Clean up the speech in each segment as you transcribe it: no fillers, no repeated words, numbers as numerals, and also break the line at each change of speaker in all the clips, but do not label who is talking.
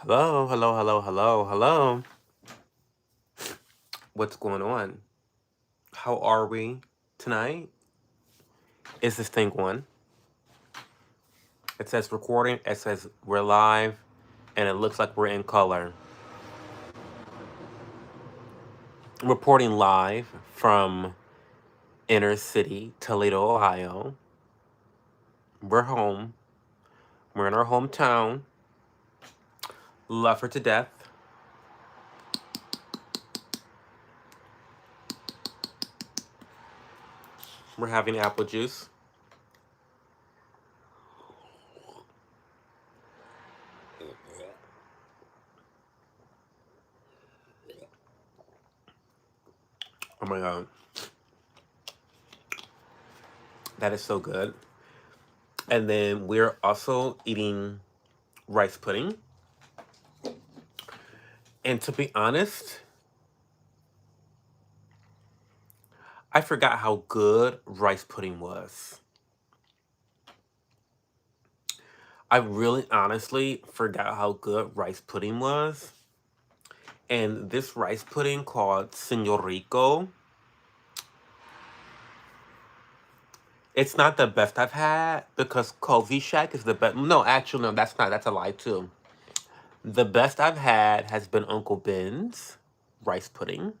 Hello, hello, hello, hello, hello. What's going on? How are we tonight? Is this thing on? It says recording, it says we're live, and it looks like we're in color. Reporting live from inner city, Toledo, Ohio. We're home. We're in our hometown. Love her to death. We're having apple juice. Oh my god. That is so good. And then we're also eating rice pudding. And to be honest, I forgot how good rice pudding was. I really honestly forgot how good rice pudding was. And this rice pudding called Señor Rico, it's not the best I've had because Cozy Shack is the best. No, actually, no, that's not. That's a lie, too. The best I've had has been Uncle Ben's rice pudding.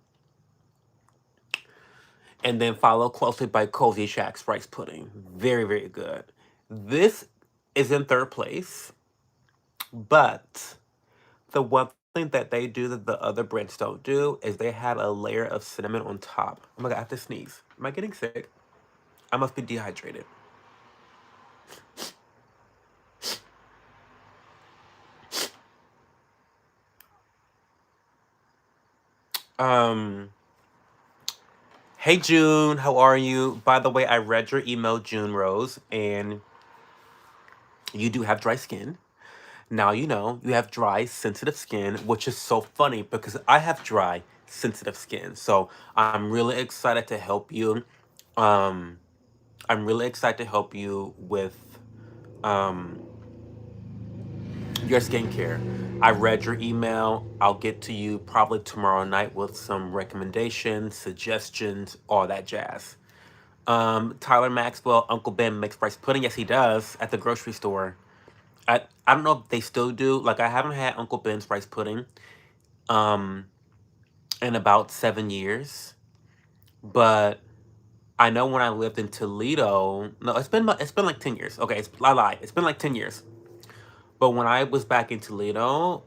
And then followed closely by Cozy Shack's rice pudding. Very, very good. This is in third place, but the one thing that they do that the other brands don't do is they had a layer of cinnamon on top. Oh my god, I have to sneeze. Am I getting sick? I must be dehydrated. Um, hey June, how are you? By the way, I read your email, June Rose, and you do have dry skin. Now you know you have dry, sensitive skin, which is so funny because I have dry, sensitive skin. So I'm really excited to help you. Um, I'm really excited to help you with um your skincare. I read your email. I'll get to you probably tomorrow night with some recommendations, suggestions, all that jazz. Tyler Maxwell, Uncle Ben makes rice pudding. Yes, he does at the grocery store. I don't know if they still do. Like I haven't had Uncle Ben's rice pudding um in about 7 years, but I know when I lived in Toledo. No, it's been like 10 years. Okay, I lied. It's been like 10 years. But when I was back in Toledo,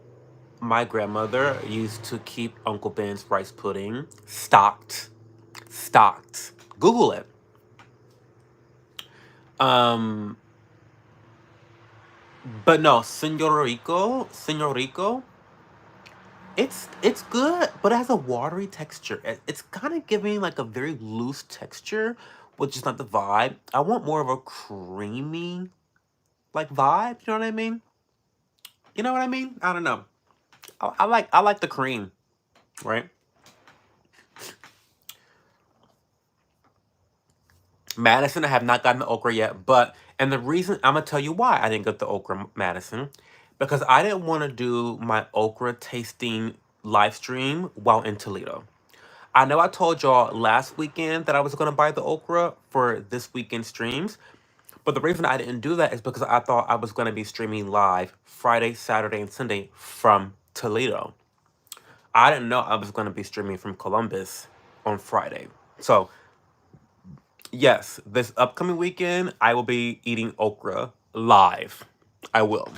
my grandmother used to keep Uncle Ben's rice pudding stocked. Stocked. Google it. Um, but no, Senor Rico, it's good, but it has a watery texture. It's kind of giving like a very loose texture, which is not the vibe. I want more of a creamy like vibe. You know what I mean? You know what I mean? I don't know. I like the cream, right? Madison, I have not gotten the okra yet, but and the reason I'm gonna tell you why I didn't get the okra, Madison, because I didn't want to do my okra tasting live stream while in Toledo. I know I told y'all last weekend that I was gonna buy the okra for this weekend streams, but the reason I didn't do that is because I thought I was gonna be streaming live Friday, Saturday, and Sunday from Toledo. I didn't know I was gonna be streaming from Columbus on Friday. So yes, this upcoming weekend, I will be eating okra live. I will.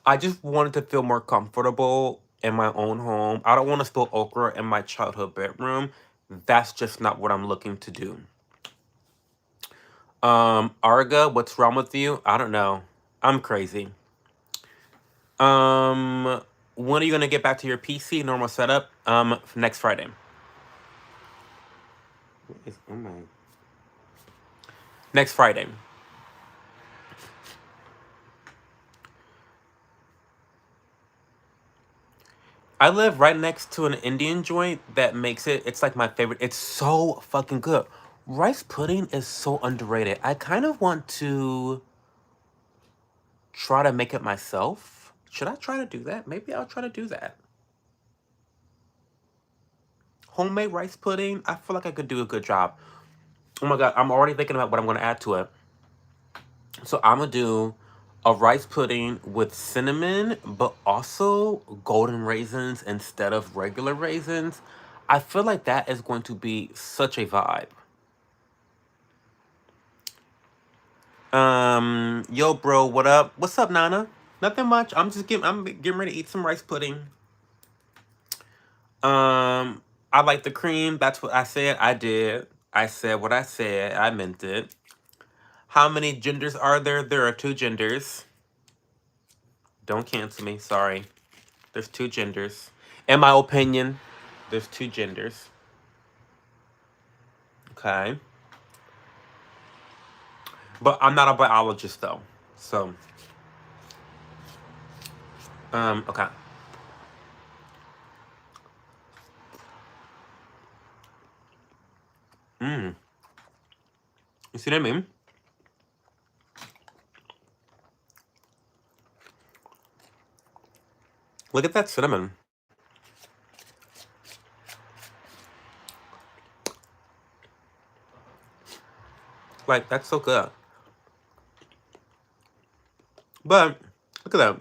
I just wanted to feel more comfortable in my own home. I don't want to spill okra in my childhood bedroom. That's just not what I'm looking to do. Arga, what's wrong with you? I don't know. I'm crazy. Um, when are you gonna get back to your PC normal setup? Next Friday. Oh my. Next Friday. I live right next to an Indian joint that makes it, it's like my favorite. It's so fucking good. Rice pudding is so underrated. I kind of want to try to make it myself. Should I try to do that? Maybe I'll try to do that. Homemade rice pudding. I feel like I could do a good job. Oh my god, I'm already thinking about what I'm going to add to it. So I'm going to do a rice pudding with cinnamon, but also golden raisins instead of regular raisins. I feel like that is going to be such a vibe. Yo, bro, what up? What's up, Nana? Nothing much. I'm getting ready to eat some rice pudding. I like the cream. That's what I said. I did. I said what I said. I meant it. How many genders are there? There are two genders. Don't cancel me. Sorry. There's two genders. In my opinion, there's two genders. Okay. But I'm not a biologist though. So, okay. You see what I mean? Look at that cinnamon. Like, that's so good. But, look at that.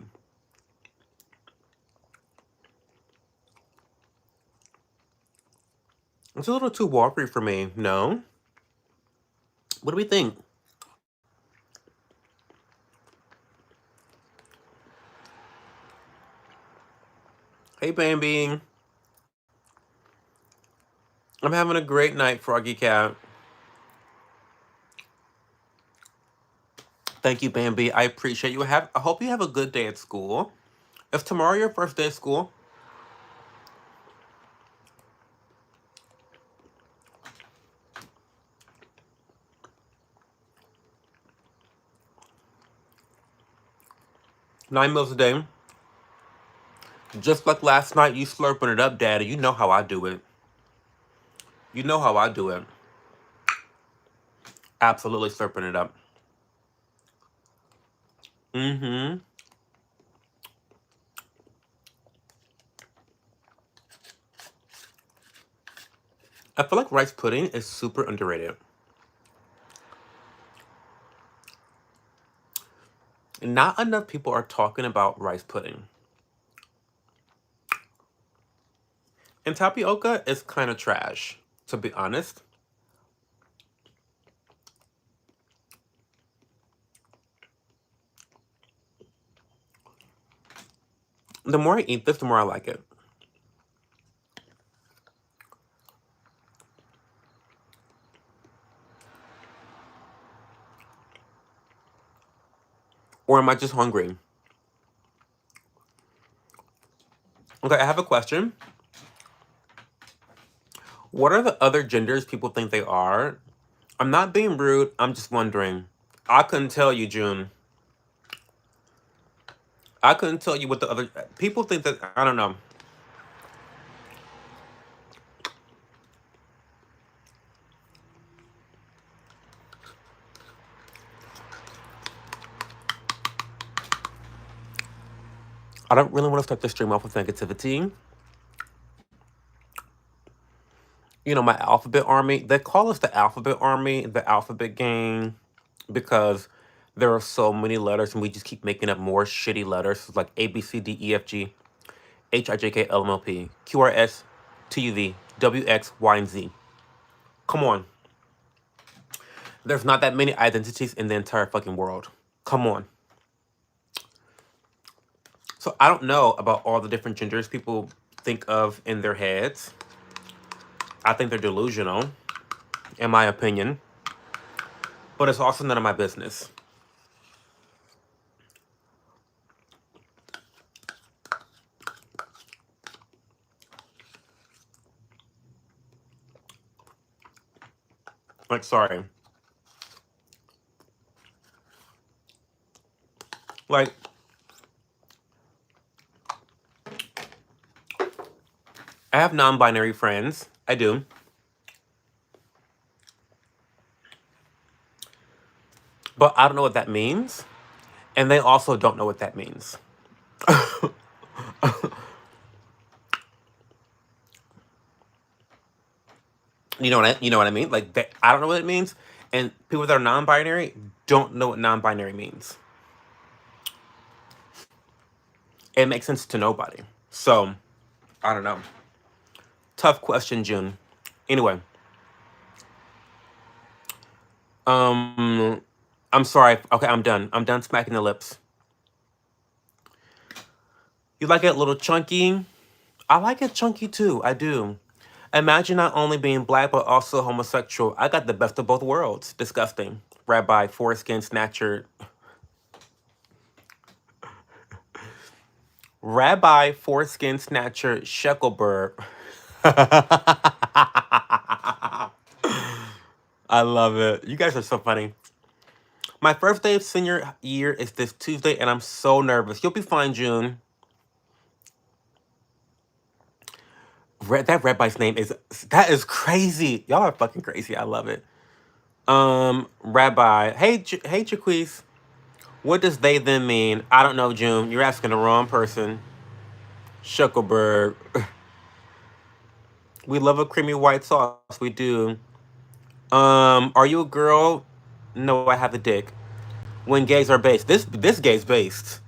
It's a little too watery for me, no? What do we think? Hey, Bambi. I'm having a great night, Froggy Cat. Thank you, Bambi. I appreciate you. I hope you have a good day at school. Is tomorrow your first day of school? Nine meals a day. Just like last night, you slurping it up, Daddy. You know how I do it. You know how I do it. Absolutely slurping it up. Mm-hmm. I feel like rice pudding is super underrated. Not enough people are talking about rice pudding. And tapioca is kind of trash, to be honest. The more I eat this, the more I like it. Or am I just hungry? Okay, I have a question. What are the other genders people think they are? I'm not being rude. I'm just wondering. I couldn't tell you, June. I couldn't tell you what the other people think that. I don't know. I don't really want to start the stream off with negativity. You know, my alphabet army. They call us the alphabet army, the alphabet gang, because there are so many letters, and we just keep making up more shitty letters, like A B C D E F G H I J K L M N P Q R S T U V W X Y and Z. Come on. There's not that many identities in the entire fucking world. Come on. So I don't know about all the different genders people think of in their heads. I think they're delusional, in my opinion. But it's also none of my business. Like, sorry. Like, I have non-binary friends. I do. But I don't know what that means. And they also don't know what that means. You know what I mean? Like I don't know what it means, and people that are non-binary don't know what non-binary means. It makes sense to nobody. So I don't know. Tough question, June. Anyway, um, I'm sorry. Okay, I'm done. I'm done smacking the lips. You like it a little chunky? I like it chunky too. I do. Imagine not only being black but also homosexual. I got the best of both worlds. Disgusting. Rabbi, foreskin snatcher. Rabbi, foreskin snatcher, Sheckelberg. I love it. You guys are so funny. My first day of senior year is this Tuesday, and I'm so nervous. You'll be fine, June. That Rabbi's name is crazy. Y'all are fucking crazy. I love it. Rabbi. Hey, Jaquise. What does they then mean? I don't know, June. You're asking the wrong person. Shuckelberg. We love a creamy white sauce. We do. Are you a girl? No, I have a dick. When gays are based. This gay's based.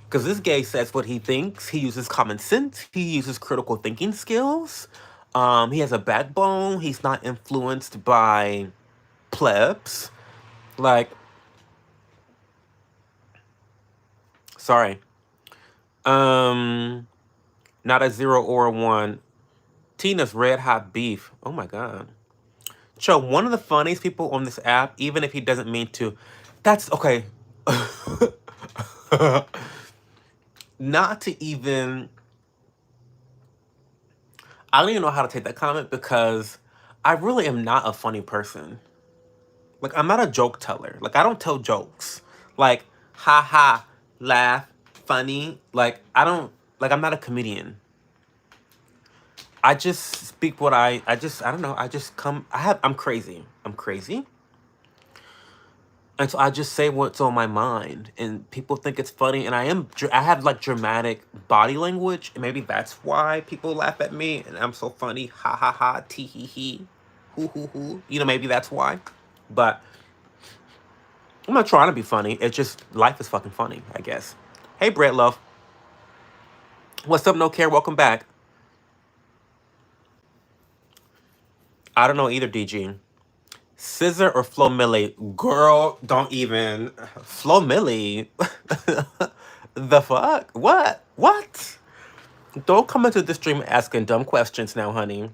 Because this gay says what he thinks. He uses common sense. He uses critical thinking skills. He has a backbone. He's not influenced by plebs. Like, sorry. Um, Not a 0 or a 1. Tina's red hot beef. Oh my god. Cho, one of the funniest people on this app, even if he doesn't mean to. That's okay. Not to even. I don't even know how to take that comment because I really am not a funny person. Like, I'm not a joke teller. Like, I don't tell jokes. Like, ha ha, laugh, funny. Like, I don't. Like, I'm not a comedian. I just speak what I don't know. I just come. I'm crazy. I'm crazy. And so I just say what's on my mind, and people think it's funny. And I have like dramatic body language, and maybe that's why people laugh at me, and I'm so funny. Ha ha ha, tee hee hee, hoo hoo hoo. Maybe that's why. But I'm not trying to be funny. It's just life is fucking funny, I guess. Hey, Brett Love, what's up? No care. Welcome back. I don't know either, DG. Scissor or Flo Millie? Girl, don't even. Flo Millie? The fuck? What? What? Don't come into the stream asking dumb questions now, honey.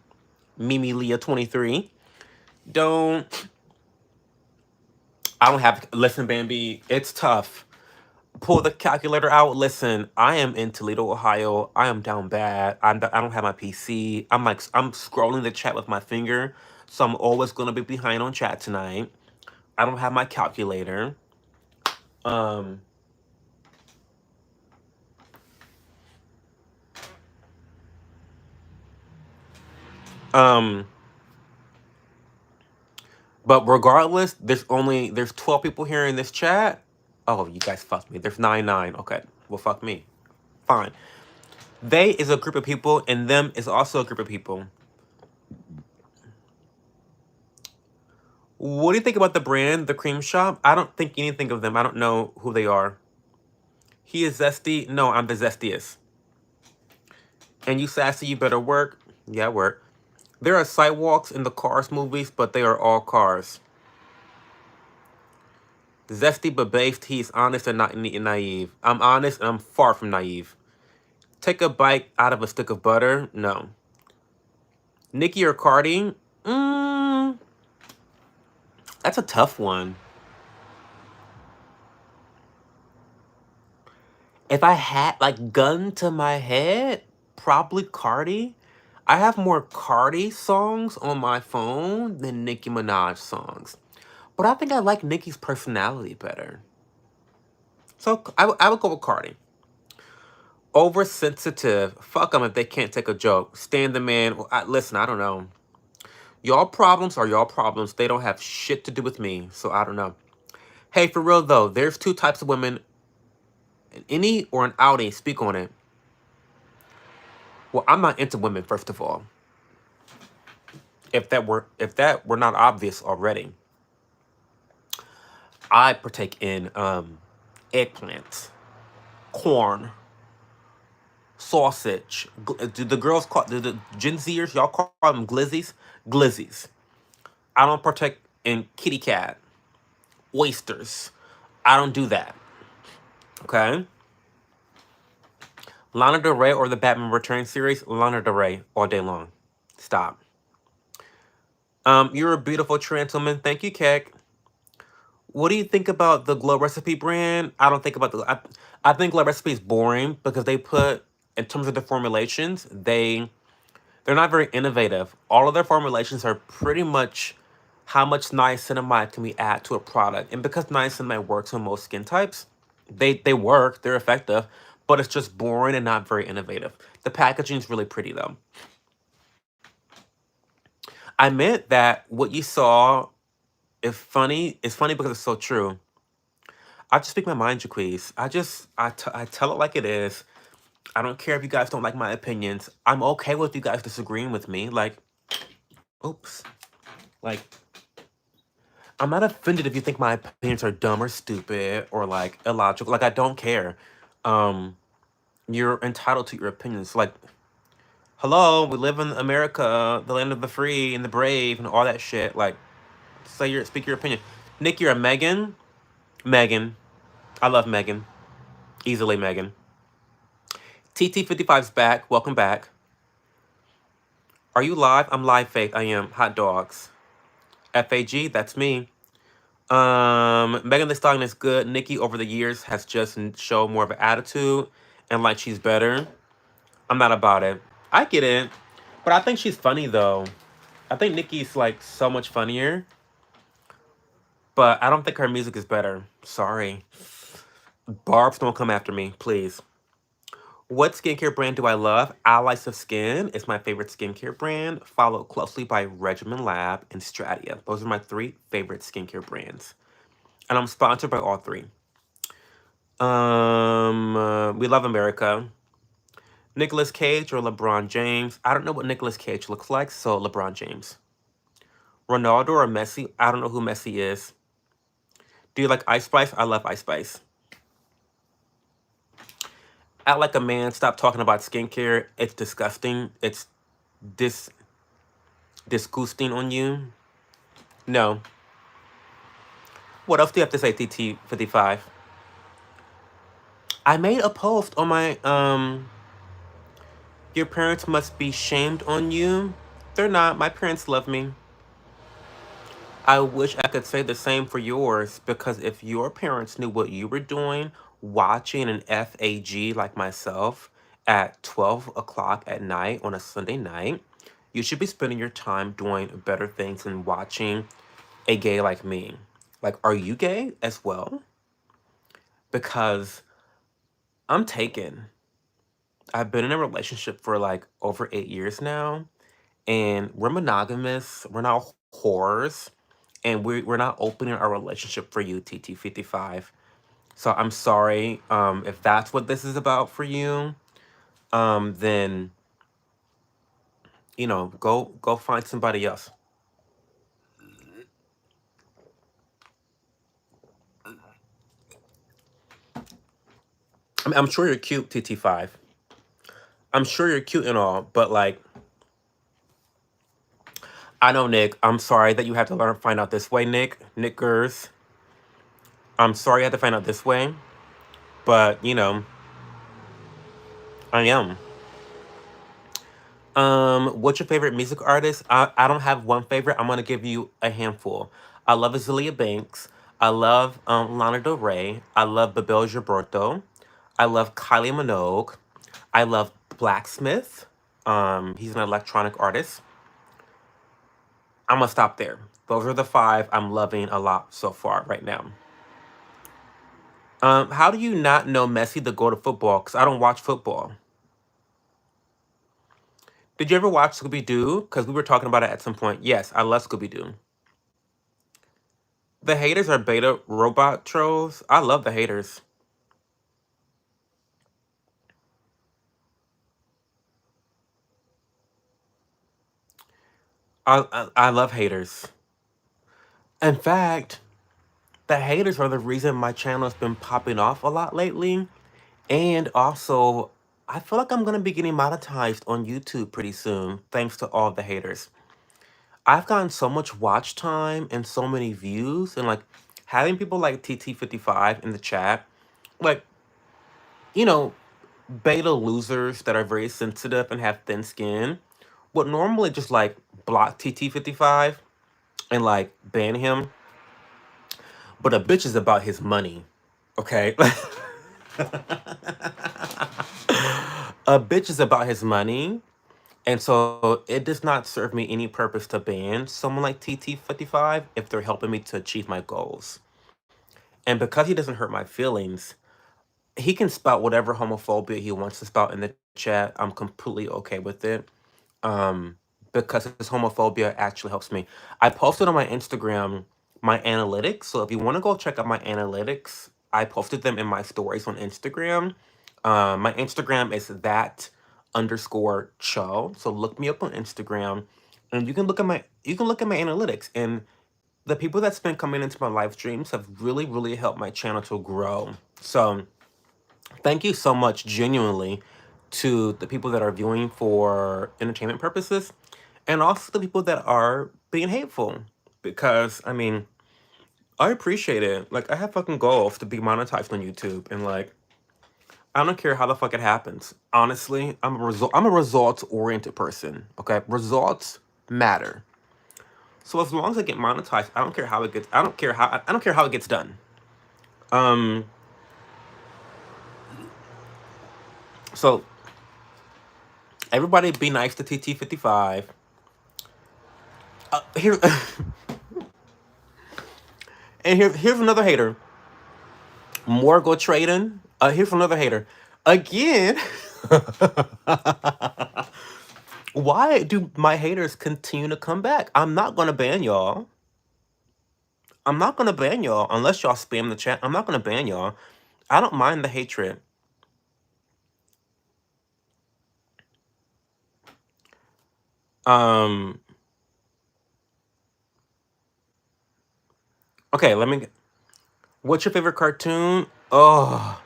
Mimi Leah 23. Don't. I don't have. Listen, Bambi, it's tough. Pull the calculator out. Listen, I am in Toledo, Ohio. I am down bad. I don't have my PC. I'm scrolling the chat with my finger, so I'm always gonna be behind on chat tonight. I don't have my calculator. Um, um, but regardless, there's 12 people here in this chat. Oh, you guys fucked me. There's 9. Okay, well, fuck me. Fine. They is a group of people, and them is also a group of people. What do you think about the brand, the cream shop? I don't think anything of them. I don't know who they are. He is zesty. No, I'm the zestiest. And you sassy, you better work. Yeah, work. There are sidewalks in the Cars movies, but they are all cars. Zesty but based, he's honest and not naive. I'm honest and I'm far from naive. Take a bite out of a stick of butter? No. Nicki or Cardi? That's a tough one. If I had, like, gun to my head, probably Cardi. I have more Cardi songs on my phone than Nicki Minaj songs. But I think I like Nicki's personality better. So I would go with Cardi. Oversensitive. Fuck them if they can't take a joke. Stand the man. Listen, I don't know. Y'all problems are y'all problems. They don't have shit to do with me. So I don't know. Hey, for real though, there's two types of women. An innie or an outie? Speak on it. Well, I'm not into women, first of all. If that were not obvious already, I partake in eggplants, corn, sausage. Do the girls call the Gen Zers? Y'all call them glizzies? Glizzies. I don't partake in kitty cat, oysters. I don't do that. Okay. Lana Del Rey or the Batman Returns series? Lana Del Rey all day long. Stop. You're a beautiful trans woman. Thank you, Keck. What do you think about the Glow Recipe brand? I don't think about the. I think Glow Recipe is boring because they put, in terms of the formulations, they're not very innovative. All of their formulations are pretty much how much niacinamide can we add to a product, and because niacinamide works on most skin types, they work. They're effective, but it's just boring and not very innovative. The packaging is really pretty though. I meant that what you saw is funny. It's funny because it's so true. I just speak my mind, Jaquez. I tell it like it is. I don't care if you guys don't like my opinions. I'm okay with you guys disagreeing with me. Like, oops. Like, I'm not offended if you think my opinions are dumb or stupid or like illogical. Like, I don't care. Um, you're entitled to your opinions. Like, hello, we live in America, the land of the free and the brave and all that shit. Like, speak your opinion. Nick, you're a Megan. Megan. I love Megan. Easily Megan. TT55's back. Welcome back. Are you live? I'm live, Faith. I am. Hot dogs. FAG, that's me. Megan Thee Stallion is good. Nikki over the years has just shown more of an attitude and like she's better. I'm not about it. I get it. But I think she's funny though. I think Nikki's like so much funnier. But I don't think her music is better. Sorry. Barbs, don't come after me, please. What skincare brand do I love? Allies of Skin is my favorite skincare brand, followed closely by Regimen Lab and Stratia. Those are my three favorite skincare brands. And I'm sponsored by all three. We love America. Nicolas Cage or LeBron James? I don't know what Nicolas Cage looks like, so LeBron James. Ronaldo or Messi? I don't know who Messi is. Do you like Ice Spice? I love Ice Spice. Act like a man. Stop talking about skincare. It's disgusting. It's dis disgusting on you. No. What else do you have to say, TT55? I made a post on my your parents must be shamed on you. They're not. My parents love me. I wish I could say the same for yours because if your parents knew what you were doing, watching an FAG like myself at 12 o'clock at night on a Sunday night, you should be spending your time doing better things than watching a gay like me. Like, are you gay as well? Because I'm taken. I've been in a relationship for like over 8 years now, and we're monogamous. We're not whores, and we're not opening our relationship for you, TT55. So I'm sorry. If that's what this is about for you, then go find somebody else. I mean, I'm sure you're cute, TT5. I'm sure you're cute and all, but like, I know, Nick. I'm sorry that you have to find out this way, Nick. Nickers. I'm sorry you had to find out this way, but I am. What's your favorite music artist? I don't have one favorite. I'm gonna give you a handful. I love Azealia Banks. I love Lana Del Rey. I love Babel Gilberto. I love Kylie Minogue. I love Blacksmith. He's an electronic artist. I'm gonna stop there. Those are the five I'm loving a lot so far right now. How do you not know Messi the go to football? Because I don't watch football. Did you ever watch Scooby Doo? Because we were talking about it at some point. Yes, I love Scooby Doo. The haters are beta robot trolls. I love the haters. I love haters. In fact, the haters are the reason my channel has been popping off a lot lately. And also, I feel like I'm gonna be getting monetized on YouTube pretty soon, thanks to all the haters. I've gotten so much watch time and so many views, and like having people like TT55 in the chat, like, you know, beta losers that are very sensitive and have thin skin, would normally just like block TT55 and like ban him, but a bitch is about his money, okay? A bitch is about his money. And so it does not serve me any purpose to ban someone like TT55 if they're helping me to achieve my goals. And because he doesn't hurt my feelings, he can spout whatever homophobia he wants to spout in the chat. I'm completely okay with it. Um, because his homophobia actually helps me. I posted on my Instagram my analytics. So if you want to go check out my analytics, I posted them in my stories on Instagram. My Instagram is that_cho. So look me up on Instagram, and you can look at my analytics. And the people that's been coming into my live streams have really, really helped my channel to grow. So thank you so much, genuinely, to the people that are viewing for entertainment purposes, and also the people that are being hateful. Because, I mean, I appreciate it. Like, I have fucking goals to be monetized on YouTube, and like, I don't care how the fuck it happens. Honestly, I'm a results oriented person. Okay, results matter. So as long as I get monetized, I don't care how it gets. I don't care how it gets done. Um. So everybody, be nice to TT55. Here, and here's another hater. More go trading. Here's another hater. Again. Why do my haters continue to come back? I'm not gonna ban y'all. I'm not gonna ban y'all unless y'all spam the chat. I'm not gonna ban y'all. I don't mind the hatred. Um. Okay. What's your favorite cartoon? Oh,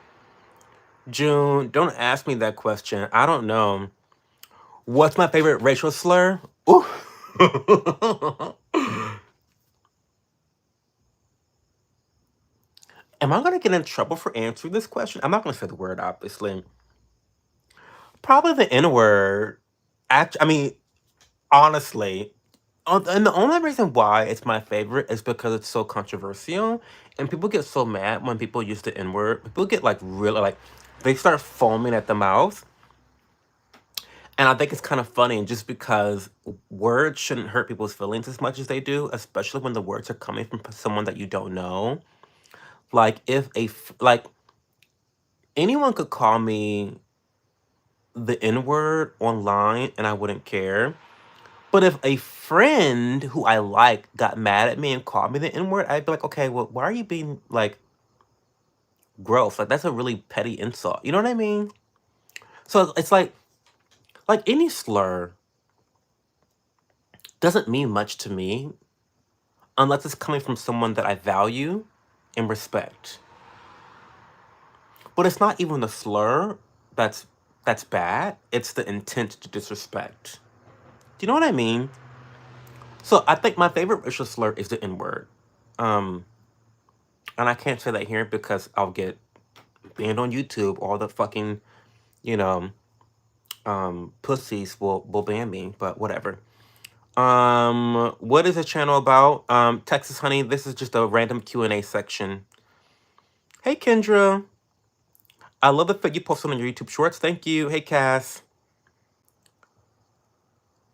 June. Don't ask me that question. I don't know. What's my favorite racial slur? Ooh. Am I gonna get in trouble for answering this question? I'm not gonna say the word, obviously. Probably the N word. I mean, honestly, and the only reason why it's my favorite is because it's so controversial, and people get so mad when people use the N word. People get like really like they start foaming at the mouth, and I think it's kind of funny, just because words shouldn't hurt people's feelings as much as they do, especially when the words are coming from someone that you don't know. Like if like anyone could call me the N word online and I wouldn't care. But if a friend who I like got mad at me and called me the N word, I'd be like, okay, well, why are you being like gross? Like, that's a really petty insult. You know what I mean? So it's like any slur doesn't mean much to me unless it's coming from someone that I value and respect. But it's not even the slur that's that's bad. It's the intent to disrespect. Do you know what I mean? So I think my favorite racial slur is the N word. Um, and I can't say that here because I'll get banned on YouTube. All the fucking, you know, pussies will ban me, but whatever. What is the channel about? Texas Honey, this is just a random Q&A section. Hey Kendra. I love the fit you posted on your YouTube shorts. Thank you. Hey Cass.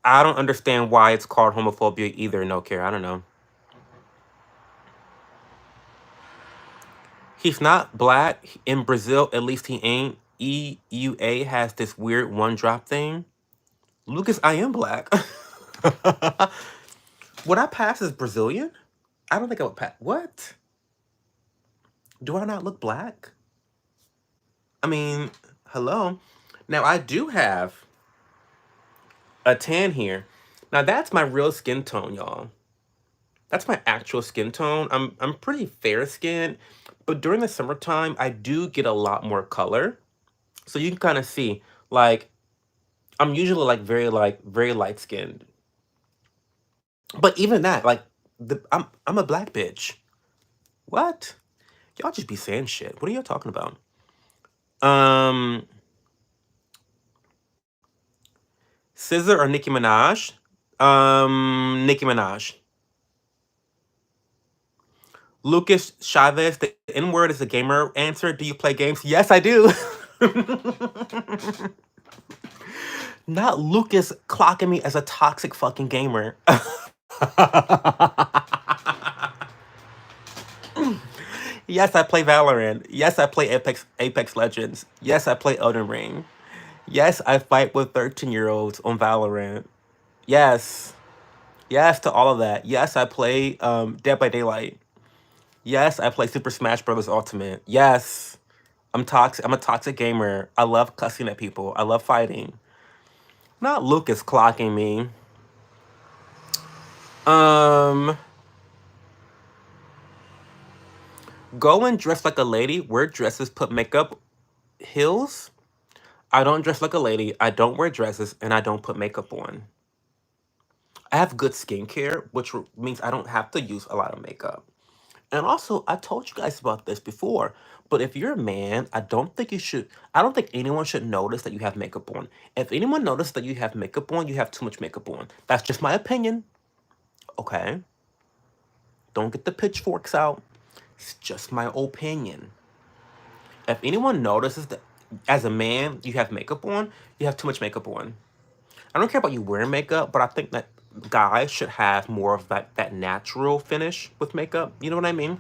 I don't understand why it's called homophobia either, no care. I don't know. He's not black. In Brazil, at least he ain't. EUA has this weird one drop thing. Lucas, I am black. Would I pass as Brazilian? I don't think I would pass. What? Do I not look black? I mean, hello. Now, I do have a tan here, Now that's my real skin tone, y'all. That's my actual skin tone. I'm pretty fair skinned, but during the summertime, I do get a lot more color. So you can kind of see, like, I'm usually like very light skinned. But even that, like, I'm a black bitch. What? Y'all just be saying shit. What are y'all talking about? Um, Scissor or Nicki Minaj? Nicki Minaj. Lucas Chavez, the N word is a gamer answer. Do you play games? Yes, I do. Not Lucas clocking me as a toxic fucking gamer. Yes, I play Valorant. Yes, I play Apex Legends. Yes, I play Elden Ring. Yes, I fight with 13-year-olds on Valorant. Yes. Yes to all of that. Yes, I play Dead by Daylight. Yes, I play Super Smash Bros. Ultimate. Yes. I'm toxic. I'm a toxic gamer. I love cussing at people. I love fighting. Not Lucas clocking me. Um, Go and dress like a lady. Wear dresses, put makeup, heels. I don't dress like a lady. I don't wear dresses, and I don't put makeup on. I have good skincare, which means I don't have to use a lot of makeup. And also, I told you guys about this before, but if you're a man, I don't think you should, I don't think anyone should notice that you have makeup on. If anyone notices that you have makeup on, you have too much makeup on. That's just my opinion, okay? Don't get the pitchforks out. It's just my opinion. If anyone notices that as a man you have makeup on, you have too much makeup on. I don't care about you wearing makeup, but I think that guys should have more of that natural finish with makeup. You know what I mean?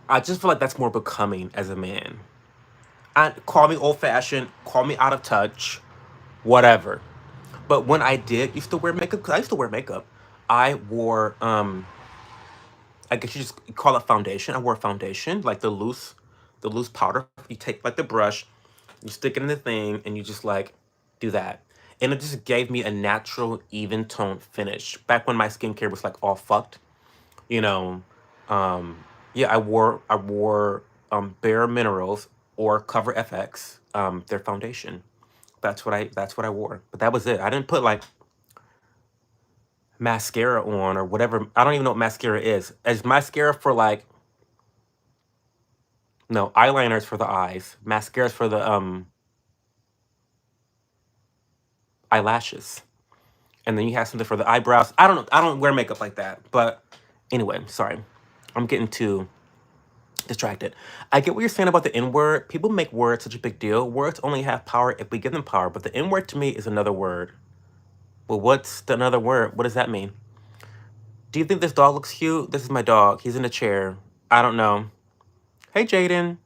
I just feel like that's more becoming as a man. Call me old fashioned, call me out of touch, whatever. But when I did used to wear makeup, because I used to wear makeup, I wore I guess you just call it foundation. I wore foundation, like the loose powder. You take like the brush, you stick it in the thing, and you just like do that. And it just gave me a natural, even tone finish. Back when my skincare was like all fucked, you know. Yeah, I wore Bare Minerals or Cover FX, their foundation. That's what I wore. But that was it. I didn't put like mascara on or whatever. I don't even know what mascara is. Is mascara for like no, eyeliners for the eyes, mascaras for the eyelashes. And then you have something for the eyebrows. I don't know. I don't wear makeup like that. But anyway, sorry. I'm getting too distracted. I get what you're saying about the N word. People make words such a big deal. Words only have power if we give them power. But the N word to me is another word. Well, what's the another word? What does that mean? Do you think this dog looks cute? This is my dog. He's in a chair. I don't know. Hey, Jaden.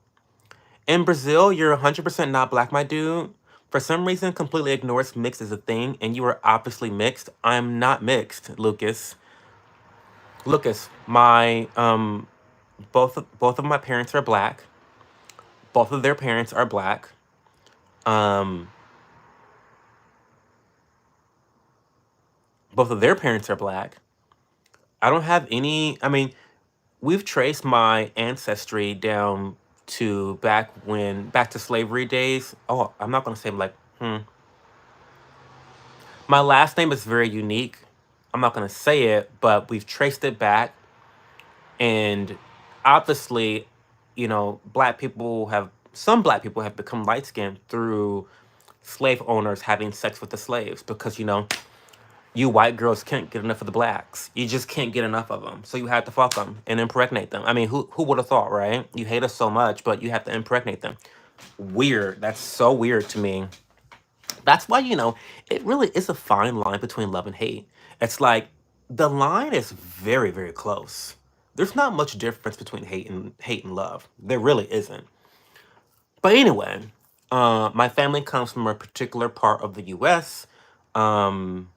In Brazil, you're 100% not black, my dude. For some reason, completely ignores mixed as a thing, and you are obviously mixed. I'm not mixed, Lucas. Lucas, my both of my parents are black. Both of their parents are black. Um, Both of their parents are black. I don't have any. I mean, we've traced my ancestry down to back to slavery days. Oh, I'm not gonna say like, hmm. My last name is very unique. I'm not gonna say it, but we've traced it back, and obviously, some black people have become light skinned through slave owners having sex with the slaves because you white girls can't get enough of the blacks. You just can't get enough of them. So you have to fuck them and impregnate them. I mean, who would have thought, right? You hate us so much, but you have to impregnate them. Weird. That's so weird to me. That's why, it really is a fine line between love and hate. It's like the line is very, very close. There's not much difference between hate and love. There really isn't. But anyway, my family comes from a particular part of the US. Um,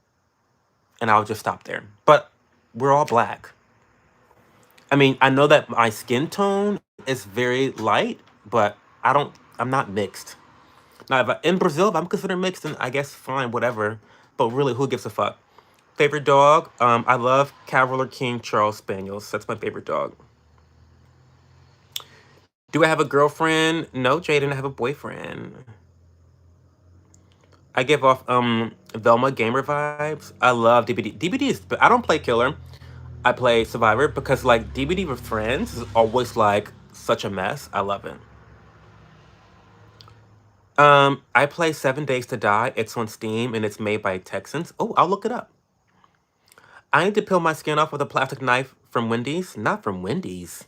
and I'll just stop there. But we're all black. I mean, I know that my skin tone is very light, but I'm not mixed. Now, in Brazil, if I'm considered mixed, then I guess fine, whatever. But really, who gives a fuck? Favorite dog? I love Cavalier King Charles Spaniels. That's my favorite dog. Do I have a girlfriend? No, Jaden, I have a boyfriend. I give off Velma gamer vibes. I love DBD. DBD is I don't play killer. I play survivor because like DBD with friends is always like such a mess. I love it. I play 7 Days to Die. It's on Steam and it's made by Texans. Oh, I'll look it up. I need to peel my skin off with a plastic knife from Wendy's. Not from Wendy's.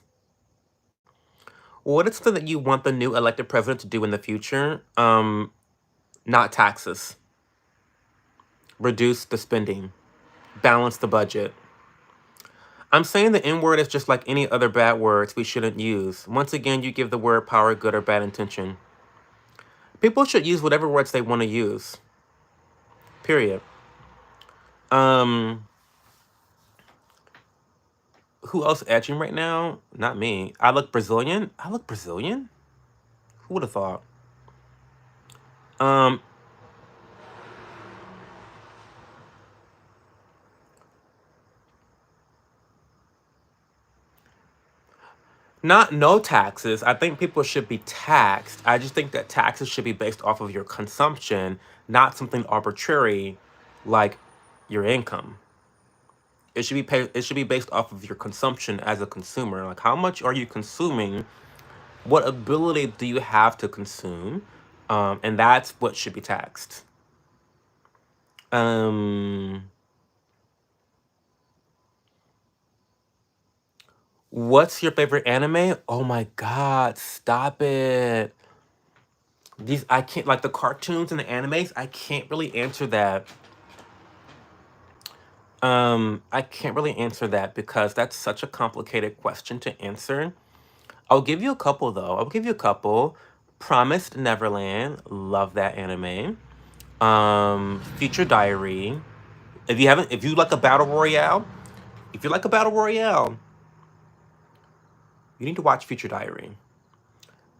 What is something that you want the new elected president to do in the future? Not taxes. Reduce the spending. Balance the budget. I'm saying the N word is just like any other bad words we shouldn't use. Once again, you give the word power, good or bad intention. People should use whatever words they want to use. Period. Um, who else edging right now? Not me. I look Brazilian. I look Brazilian? Who would have thought? Um, Not no taxes. I think people should be taxed. I just think that taxes should be based off of your consumption, not something arbitrary like your income. It should be based off of your consumption as a consumer. Like how much are you consuming? What ability do you have to consume? And that's what should be taxed. Um what's your favorite anime? Oh my god, stop it. These I can't like the cartoons and the animes, I can't really answer that. I can't really answer that because that's such a complicated question to answer. I'll give you a couple though. I'll give you a couple. Promised Neverland, love that anime. Future Diary. If you like a battle royale, if you like a battle royale, you need to watch Future Diary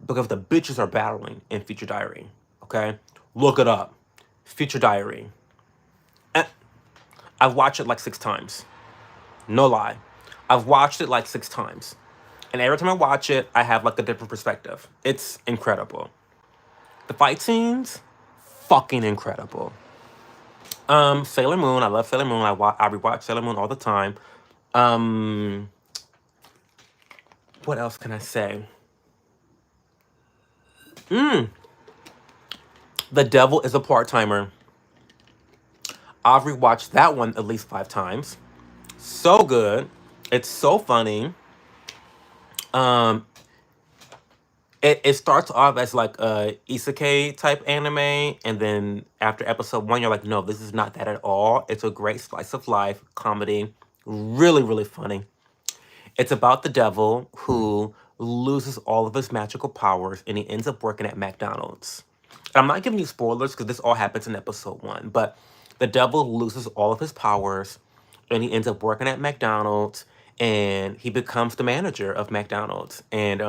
because the bitches are battling in Future Diary. Okay, look it up. Future Diary. Eh, I've watched it like 6 times. No lie. I've watched it like 6 times. And every time I watch it, I have like a different perspective. It's incredible. The fight scenes, fucking incredible. Sailor Moon, I love Sailor Moon. I rewatch Sailor Moon all the time. Um, what else can I say? Mm, The Devil is a Part Timer. I've rewatched that one at least 5 times. So good. It's so funny. Um, it starts off as like a isekai type anime, and then after episode 1, you're like, no, this is not that at all. It's a great slice of life comedy, really, really funny. It's about the devil who loses all of his magical powers, and he ends up working at McDonald's. I'm not giving you spoilers because this all happens in episode 1, but the devil loses all of his powers, and he ends up working at McDonald's, and he becomes the manager of McDonald's, and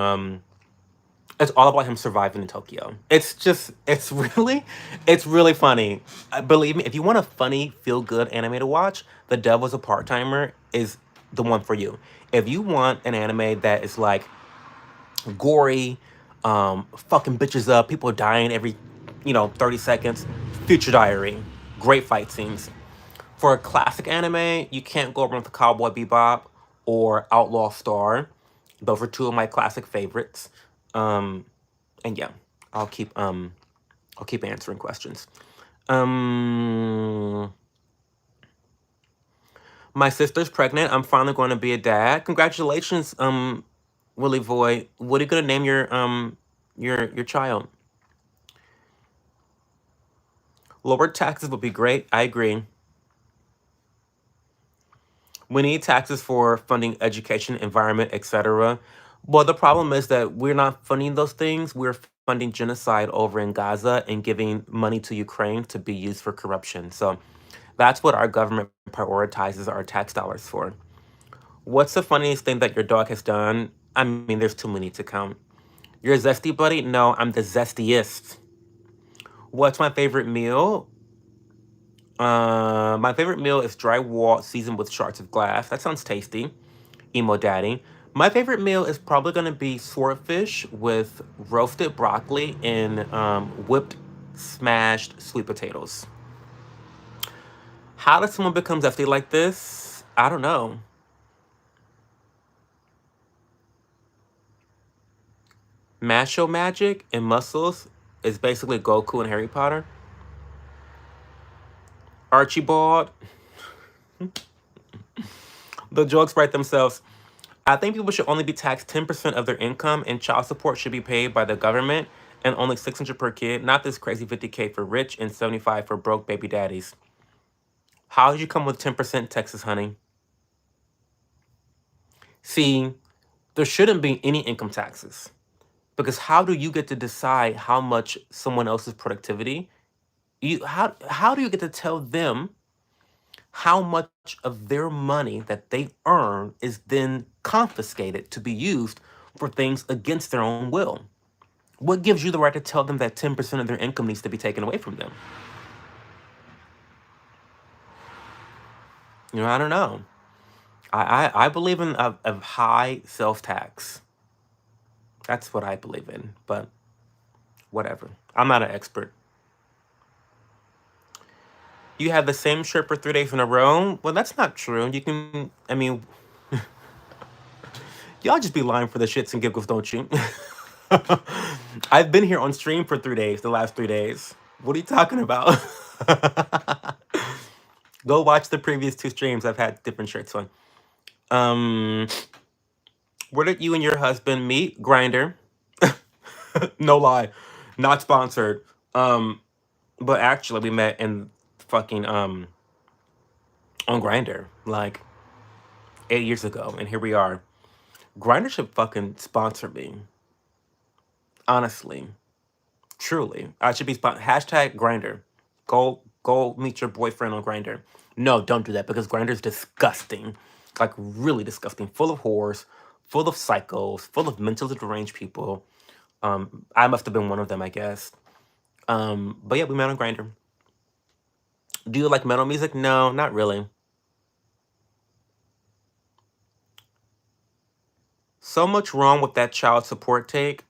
it's all about him surviving in Tokyo. It's really funny. Believe me, if you want a funny, feel good anime to watch, The Devil's a Part Timer is the one for you. If you want an anime that is like gory, fucking bitches up, people dying every, 30 seconds, Future Diary, great fight scenes. For a classic anime, you can't go wrong with Cowboy Bebop or Outlaw Star. Those are two of my classic favorites. Um, and yeah, I'll keep um I'll keep answering questions. Um my sister's pregnant. I'm finally going to be a dad. Congratulations, Willie Voy. What are you gonna name your child? Lower taxes would be great. I agree. We need taxes for funding education, environment, etc. Well, the problem is that we're not funding those things. We're funding genocide over in Gaza and giving money to Ukraine to be used for corruption. So that's what our government prioritizes our tax dollars for. What's the funniest thing that your dog has done? I mean, there's too many to count. You're a zesty buddy? No, I'm the zestiest. What's my favorite meal? My favorite meal is dry wort seasoned with shards of glass. That sounds tasty. Emo daddy. My favorite meal is probably gonna be swordfish with roasted broccoli and whipped smashed sweet potatoes. How does someone become zesty like this? I don't know. Masho magic and muscles is basically Goku and Harry Potter. Archibald. The jokes write themselves. I think people should only be taxed 10% of their income, and child support should be paid by the government, and only 600 per kid, not this crazy 50K for rich and 75 for broke baby daddies. How did you come with 10% Texas, honey? See, there shouldn't be any income taxes, because how do you get to decide how much someone else's productivity? How do you get to tell them how much of their money that they earn is then confiscated to be used for things against their own will? What gives you the right to tell them that 10% of their income needs to be taken away from them? I don't know. I believe in a high self tax. That's what I believe in, but whatever. I'm not an expert. You have the same shirt for 3 days in a row? Well, that's not true. I mean, y'all just be lying for the shits and giggles, don't you? I've been here on stream for 3 days, the last 3 days. What are you talking about? Go watch the previous 2 streams. I've had different shirts on. Um, where did you and your husband meet? Grinder. No lie, not sponsored. Um, but actually, we met in fucking on Grinder like 8 years ago, and here we are. Grinder should fucking sponsor me. Honestly, truly, I should be hashtag Grinder. Go meet your boyfriend on Grinder. No, don't do that because Grinder's disgusting, like really disgusting, full of whores, full of psychos, full of mentally deranged people. I must have been one of them, I guess. But yeah, we met on Grinder. Do you like metal music? No, not really. So much wrong with that child support take.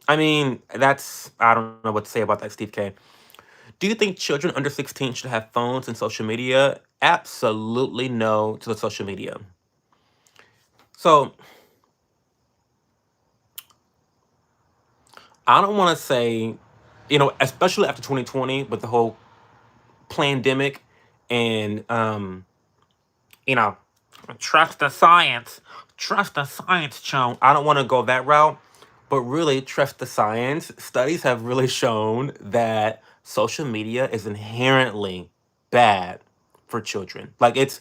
I mean, I don't know what to say about that, Steve K. Do you think children under 16 should have phones and social media? Absolutely no to the social media. So I don't want to say, especially after 2020 with the whole pandemic and, you know, trust the science, Chong. I don't want to go that route, but really trust the science. Studies have really shown that social media is inherently bad for children. Like it's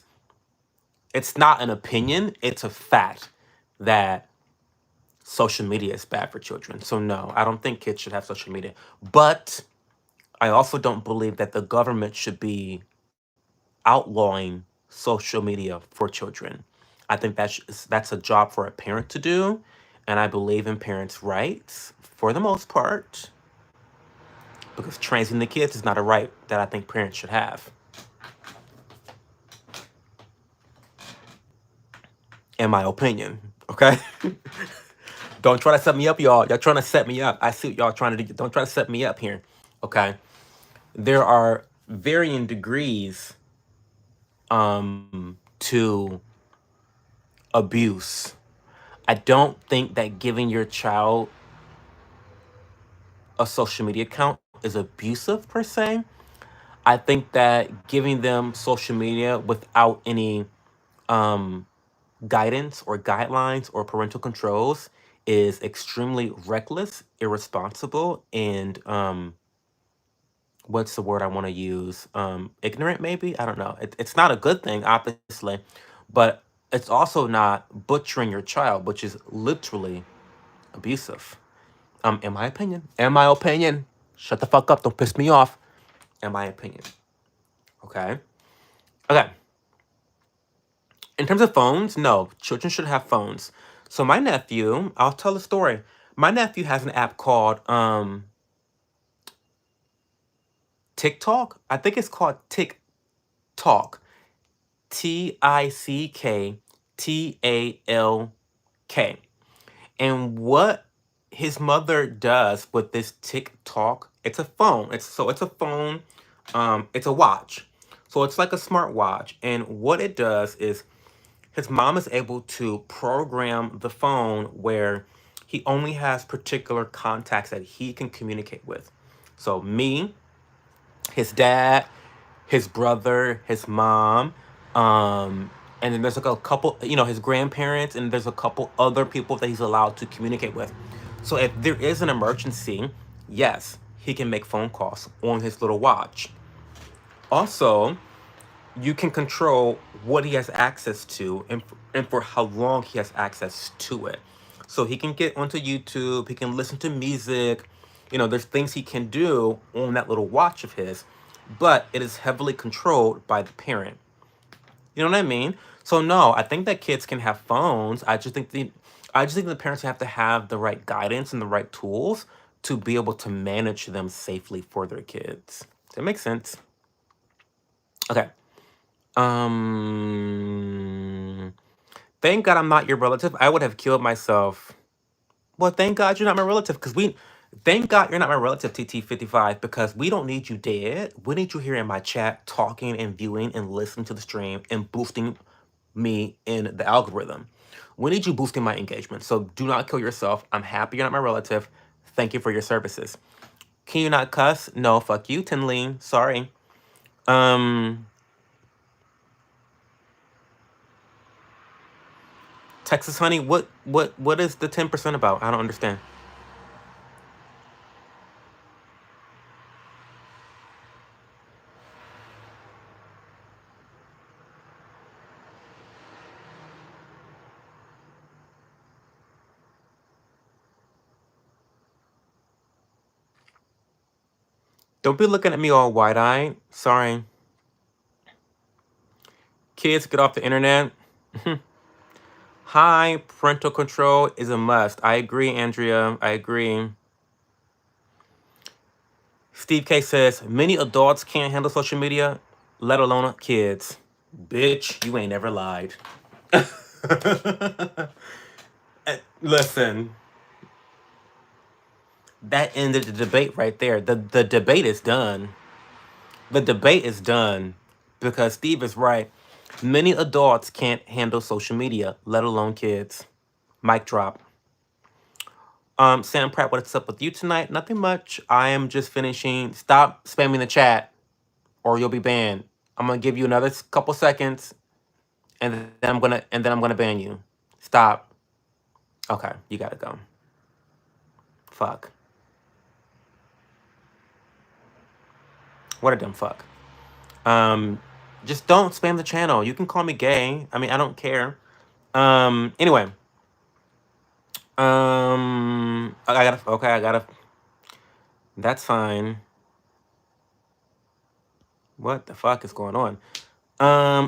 not an opinion, it's a fact that social media is bad for children. So no, I don't think kids should have social media. But I also don't believe that the government should be outlawing social media for children. I think that's a job for a parent to do, and I believe in parents' rights for the most part because training the kids is not a right that I think parents should have. In my opinion, okay? Don't try to set me up, y'all. Y'all trying to set me up. I see what y'all trying to do. Don't try to set me up here, okay? There are varying degrees to abuse. I don't think that giving your child a social media account is abusive per se. I think that giving them social media without any um, guidance or guidelines or parental controls is extremely reckless, irresponsible, and what's the word I want to use? Ignorant, maybe? I don't know. It's not a good thing, obviously, but it's also not butchering your child, which is literally abusive. In my opinion. In my opinion. Shut the fuck up. Don't piss me off. In my opinion. Okay. Okay. In terms of phones, no. Children should have phones. So my nephew, I'll tell a story. My nephew has an app called TikTok. I think it's called TikTok. TickTalk. And what his mother does with this TikTok, it's a phone. It's a phone. It's a watch. So it's like a smart watch. And what it does is his mom is able to program the phone where he only has particular contacts that he can communicate with. So me, his dad, his brother, his mom, and then there's like a couple, his grandparents, and there's a couple other people that he's allowed to communicate with. So if there is an emergency, yes, he can make phone calls on his little watch. Also, you can control what he has access to and for how long he has access to it. So he can get onto YouTube, he can listen to music. There's things he can do on that little watch of his, but it is heavily controlled by the parent. You know what I mean? So no, I think that kids can have phones. I just think the parents have to have the right guidance and the right tools to be able to manage them safely for their kids. Does that make sense? Okay. Um, Thank God I'm not your relative. I would have killed myself. Well, thank God you're not my relative thank God you're not my relative, TT55, because we don't need you dead. We need you here in my chat talking and viewing and listening to the stream and boosting me in the algorithm. We need you boosting my engagement. So do not kill yourself. I'm happy you're not my relative. Thank you for your services. Can you not cuss? No, fuck you, Tinleen. Sorry. Um, Texas honey, what is the 10% about? I don't understand. Don't be looking at me all wide-eyed. Sorry. Kids, get off the internet. High parental control is a must. I agree, Andrea. I agree. Steve K says, many adults can't handle social media, let alone kids. Bitch, you ain't never lied. Listen, that ended the debate right there. The debate is done. The debate is done because Steve is right. Many adults can't handle social media, let alone kids. Mic drop. Sam Pratt, what's up with you tonight? Nothing much. I am just finishing. Stop spamming the chat, or you'll be banned. I'm gonna give you another couple seconds, and then I'm gonna ban you. Stop. Okay, you gotta go. Fuck. What a dumb fuck. Just don't spam the channel. You can call me gay. I mean, I don't care. Anyway. I gotta. That's fine. What the fuck is going on?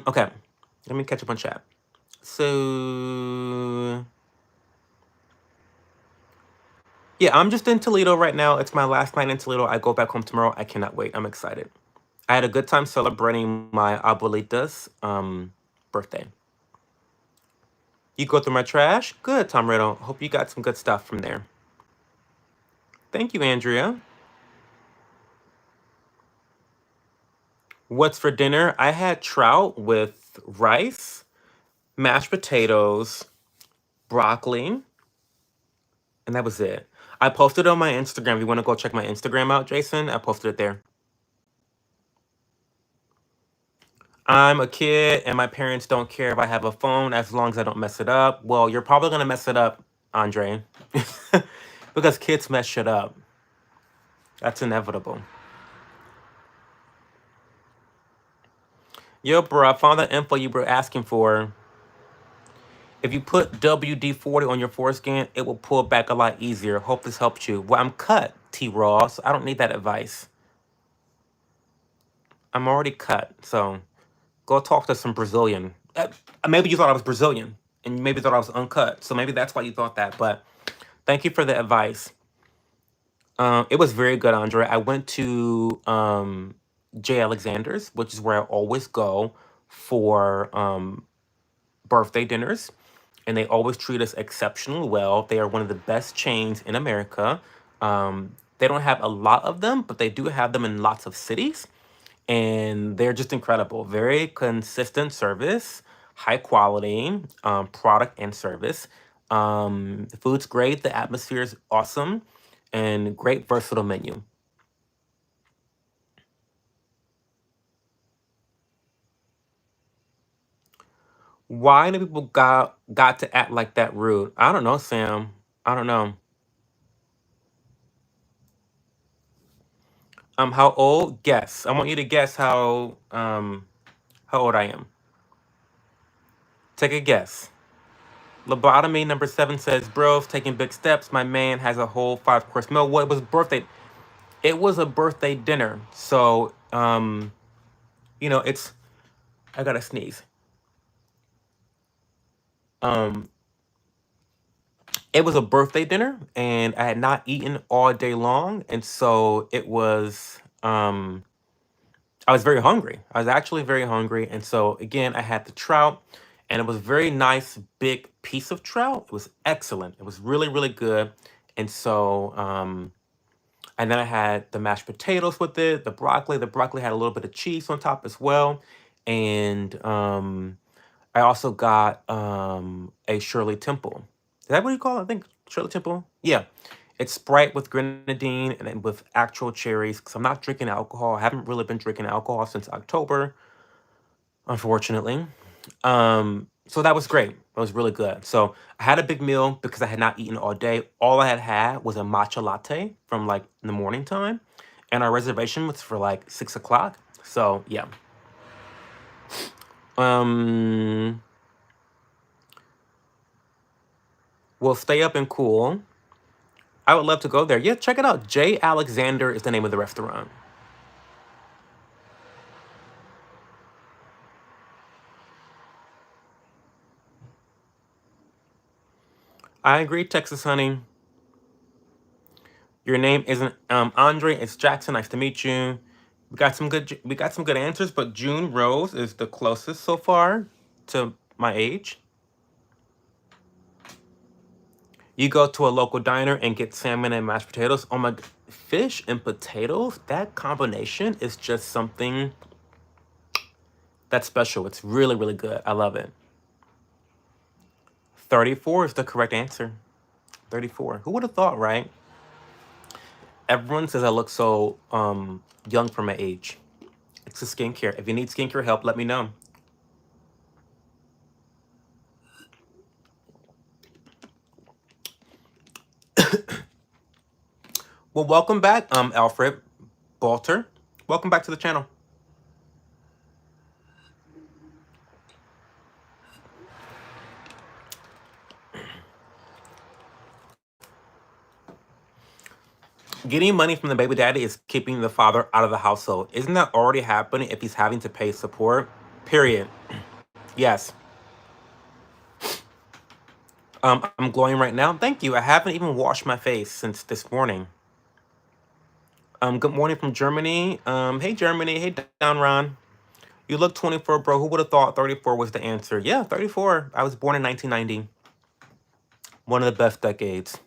Okay. Let me catch up on chat. So yeah, I'm just in Toledo right now. It's my last night in Toledo. I go back home tomorrow. I cannot wait. I'm excited. I had a good time celebrating my abuelita's birthday. You go through my trash? Good, Tom Riddle. Hope you got some good stuff from there. Thank you, Andrea. What's for dinner? I had trout with rice, mashed potatoes, broccoli, and that was it. I posted it on my Instagram. If you want to go check my Instagram out, Jason, I posted it there. I'm a kid and my parents don't care if I have a phone as long as I don't mess it up. Well, you're probably going to mess it up, Andre, because kids mess shit up. That's inevitable. Yo, bro, I found the info you were asking for. If you put WD-40 on your foreskin, it will pull back a lot easier. Hope this helps you. Well, I'm cut, T-Raw, so I don't need that advice. I'm already cut, so go talk to some Brazilian. Maybe you thought I was Brazilian, and maybe thought I was uncut, so maybe that's why you thought that, but thank you for the advice. It was very good, Andre. I went to J. Alexander's, which is where I always go for birthday dinners, and they always treat us exceptionally well. They are one of the best chains in America. They don't have a lot of them, but they do have them in lots of cities, and they're just incredible. Very consistent service, high quality product and service. The food's great, the atmosphere is awesome, and great versatile menu. Why do people got to act like that rude? I don't know, Sam. I don't know. How old? Guess. I want you to guess how old I am. Take a guess. Lobotomy number 7 says, "Bros, taking big steps. My man has a whole 5 course meal." What was birthday? It was a birthday dinner. So, it's I gotta sneeze. Um, it was a birthday dinner, and I had not eaten all day long, and so it was. I was very hungry. I was actually very hungry, and so again, I had the trout, and it was a very nice big piece of trout. It was excellent. It was really really good, and so and then I had the mashed potatoes with it, the broccoli. The broccoli had a little bit of cheese on top as well, and I also got a Shirley Temple. Is that what you call it? I think Shirley Temple. Yeah, it's Sprite with grenadine and then with actual cherries. Because I'm not drinking alcohol. I haven't really been drinking alcohol since October, unfortunately. So that was great. It was really good. So I had a big meal because I had not eaten all day. All I had was a matcha latte from like in the morning time, and our reservation was for like 6 o'clock. So yeah. Um, we'll stay up and cool. I would love to go there. Yeah, check it out. J. Alexander is the name of the restaurant. I agree, Texas honey. Your name isn't Andre. It's Jackson. Nice to meet you. We got some good answers, but June Rose is the closest so far to my age. You go to a local diner and get salmon and mashed potatoes. Oh my, fish and potatoes. That combination is just something that's special. It's really really good. I love it. 34 is the correct answer. 34. Who would have thought, right? Everyone says I look so young for my age. It's the skincare. If you need skincare help, let me know. Well, welcome back, Alfred Balter. Welcome back to the channel. Getting money from the baby daddy is keeping the father out of the household. Isn't that already happening if he's having to pay support? Period. Yes. I'm glowing right now. Thank you. I haven't even washed my face since this morning. Good morning from Germany. Hey Germany. Hey down Ron. You look 24, bro. Who would have thought 34 was the answer? Yeah, 34. I was born in 1990. One of the best decades.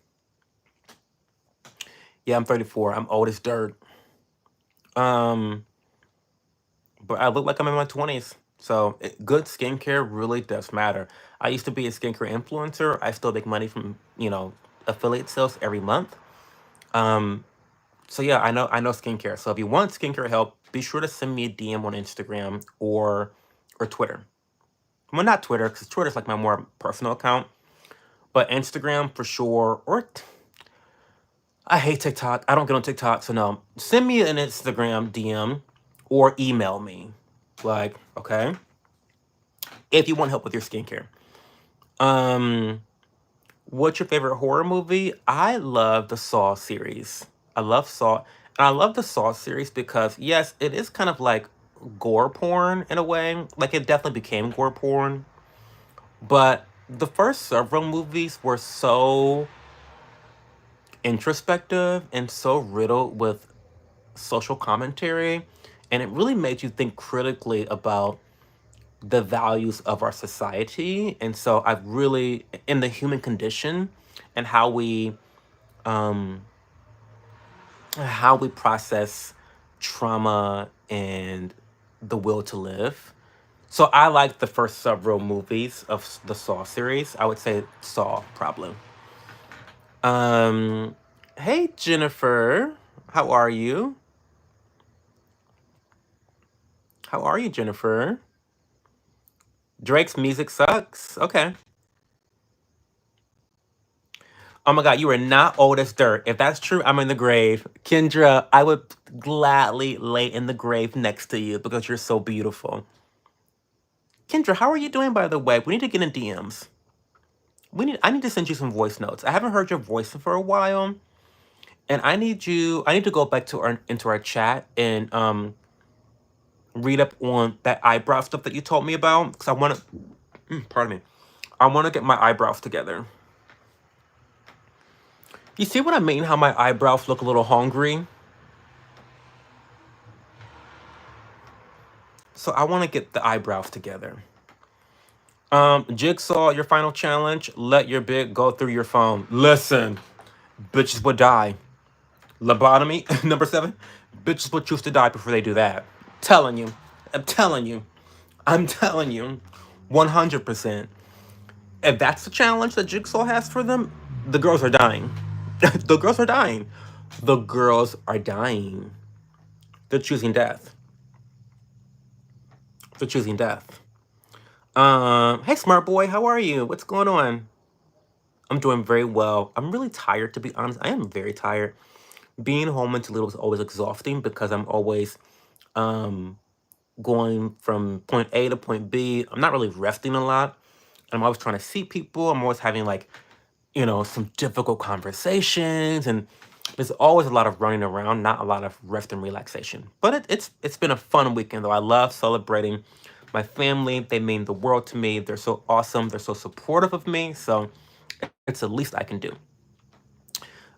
Yeah, I'm 34. I'm old as dirt. Um, but I look like I'm in my 20s. So good skincare really does matter. I used to be a skincare influencer. I still make money from, affiliate sales every month. Um, so yeah, I know skincare. So if you want skincare help, be sure to send me a DM on Instagram or Twitter. Well, not Twitter, because Twitter's like my more personal account, but Instagram for sure. I hate TikTok. I don't get on TikTok, so no. Send me an Instagram DM or email me. Like, okay, if you want help with your skincare. Um, what's your favorite horror movie? I love the Saw series. I love Saw, and I love the Saw series because yes, it is kind of like gore porn in a way. Like it definitely became gore porn, but the first several movies were so introspective and so riddled with social commentary and it really made you think critically about the values of our society. And so I've really in the human condition and um how we process trauma and the will to live. So I like the first several movies of the Saw series. I would say Saw probably. Um hey Jennifer, how are you? How are you, Jennifer? Drake's music sucks. Okay. Oh my God, you are not old as dirt. If that's true, I'm in the grave. Kendra, I would gladly lay in the grave next to you because you're so beautiful. Kendra, how are you doing, by the way? We need to get in DMs. I need to send you some voice notes. I haven't heard your voice for a while. And I need to go back to our into our chat and read up on that eyebrow stuff that you told me about. Because I wanna pardon me. I wanna get my eyebrows together. You see what I mean? How my eyebrows look a little hungry? So I want to get the eyebrows together. Jigsaw, your final challenge. Let your bit go through your phone. Listen, bitches would die. Lobotomy, number 7. Bitches would choose to die before they do that. Telling you. I'm telling you. I'm telling you. 100%. If that's the challenge that Jigsaw has for them, the girls are dying. The girls are dying. The girls are dying. They're choosing death. They're choosing death. Hey, smart boy, how are you? What's going on? I'm doing very well. I'm really tired, to be honest. I am very tired. Being home in Toledo is always exhausting because I'm always um going from point A to point B. I'm not really resting a lot. I'm always trying to see people. I'm always having like, some difficult conversations, and there's always a lot of running around, not a lot of rest and relaxation. But it's been a fun weekend though. I love celebrating my family. They mean the world to me. They're so awesome. They're so supportive of me. So it's the least I can do.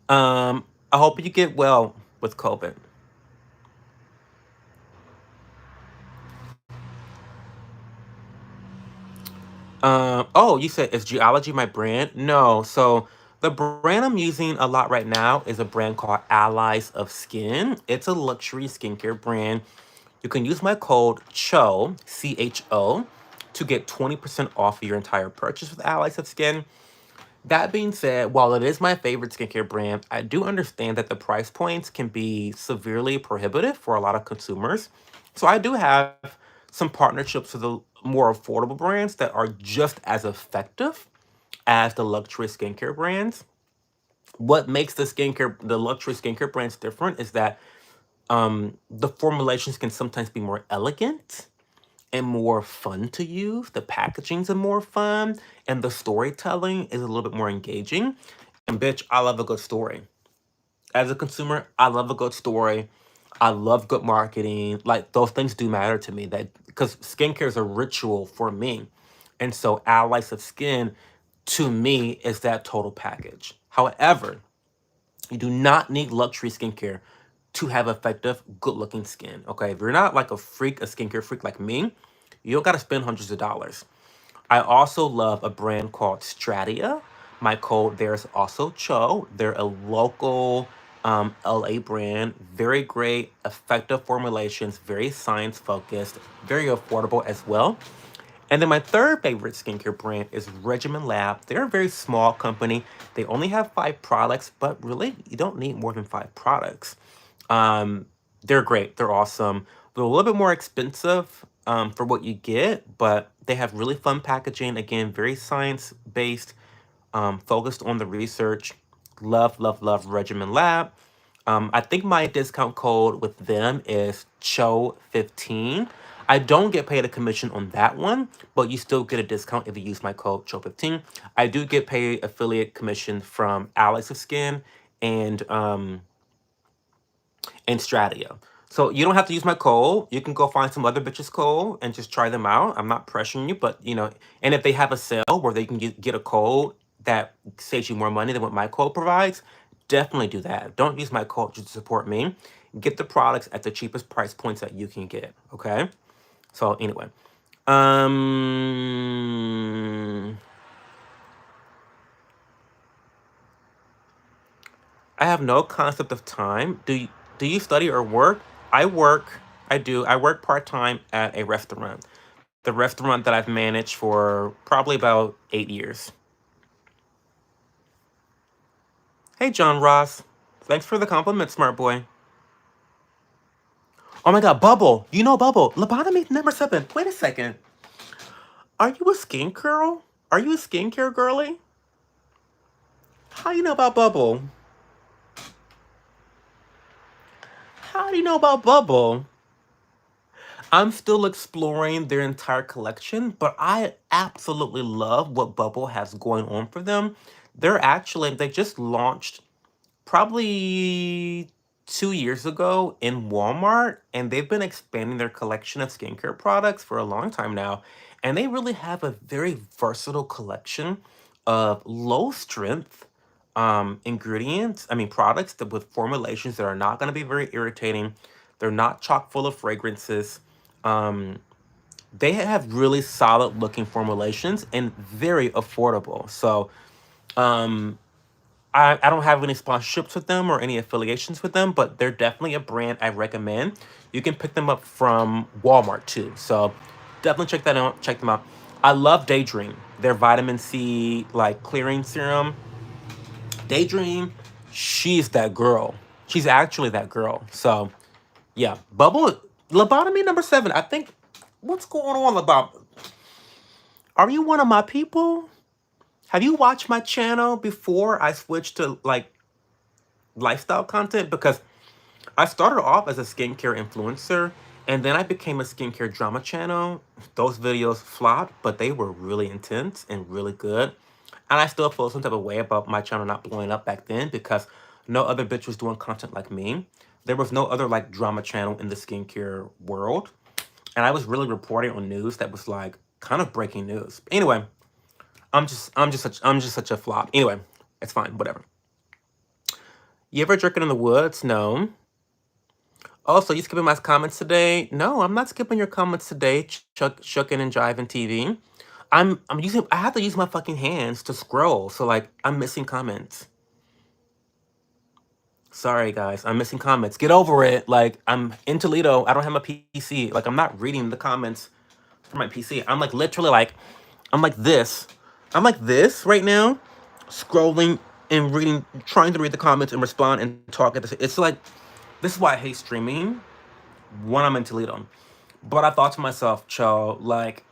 I hope you get well with COVID. Oh, you said is geology my brand? No. So the brand I'm using a lot right now is a brand called Allies of Skin. It's a luxury skincare brand. You can use my code CHO, to get 20% off your entire purchase with Allies of Skin. That being said, while it is my favorite skincare brand, I do understand that the price points can be severely prohibitive for a lot of consumers. So I do have some partnerships with the more affordable brands that are just as effective as the luxury skincare brands. What makes the luxury skincare brands different is that the formulations can sometimes be more elegant and more fun to use. The packagings are more fun, and the storytelling is a little bit more engaging. And bitch, I love a good story. As a consumer, I love a good story. I love good marketing. Like those things do matter to me. That because skincare is a ritual for me, and so Allies of Skin to me is that total package. However, you do not need luxury skincare to have effective, good looking skin. Okay, if you're not like a skincare freak like me, you don't gotta spend hundreds of dollars. I also love a brand called Stratia. My code there is also Cho. They're a local LA brand. Very great, effective formulations, very science focused, very affordable as well. And then my third favorite skincare brand is Regimen Lab. They're a very small company. They only have 5 products, but really, you don't need more than 5 products. Um, they're great. They're awesome. They're a little bit more expensive for what you get, but they have really fun packaging. Again, very science based, focused on the research. Love, love, love Regimen Lab. I think my discount code with them is CHO15. I don't get paid a commission on that one, but you still get a discount if you use my code CHO15. I do get paid affiliate commission from Alex of Skin and Stratia. So you don't have to use my code. You can go find some other bitches' code and just try them out. I'm not pressuring you, but and if they have a sale where they can get a code that saves you more money than what my code provides, definitely do that. Don't use my code to support me. Get the products at the cheapest price points that you can get. Okay. So anyway, um, I have no concept of time. Do you study or work? I work. I do. I work part time at a restaurant. The restaurant that I've managed for probably about 8 years. Hey, John Ross. Thanks for the compliment, smart boy. Oh my God, Bubble. You know Bubble. Lobotomy number 7. Wait a second. Are you a skin girl? Are you a skincare girly? How do you know about Bubble? How do you know about Bubble? I'm still exploring their entire collection, but I absolutely love what Bubble has going on for them. They just launched probably 2 years ago in Walmart, and they've been expanding their collection of skincare products for a long time now. And they really have a very versatile collection of low strength ingredients, I mean, products that with formulations that are not going to be very irritating. They're not chock full of fragrances. Um, they have really solid looking formulations and very affordable. So, um, I don't have any sponsorships with them or any affiliations with them, but they're definitely a brand I recommend. You can pick them up from Walmart too. So definitely check that out. Check them out. I love Daydream. Their vitamin C like clearing serum. Daydream, she's that girl. She's actually that girl. So yeah, Bubble lobotomy number 7. I think what's going on about? Are you one of my people? Have you watched my channel before I switched to like lifestyle content? Because I started off as a skincare influencer and then I became a skincare drama channel. Those videos flopped, but they were really intense and really good. And I still feel some type of way about my channel not blowing up back then because no other bitch was doing content like me. There was no other like drama channel in the skincare world. And I was really reporting on news that was like kind of breaking news. Anyway, I'm just such a flop. Anyway, it's fine, whatever. You ever drinking in the woods? No. Also, you skipping my comments today? No, I'm not skipping your comments today. Shucking and jiving TV. I'm using. I have to use my fucking hands to scroll. So like, I'm missing comments. Sorry guys, I'm missing comments. Get over it. Like I'm in Toledo. I don't have my PC. Like I'm not reading the comments from my PC. I'm like literally like, I'm like this. I'm like this right now, scrolling and reading, trying to read the comments and respond and talk at the. It's like this is why I hate streaming when I'm in Toledo. But I thought to myself, Cho, like,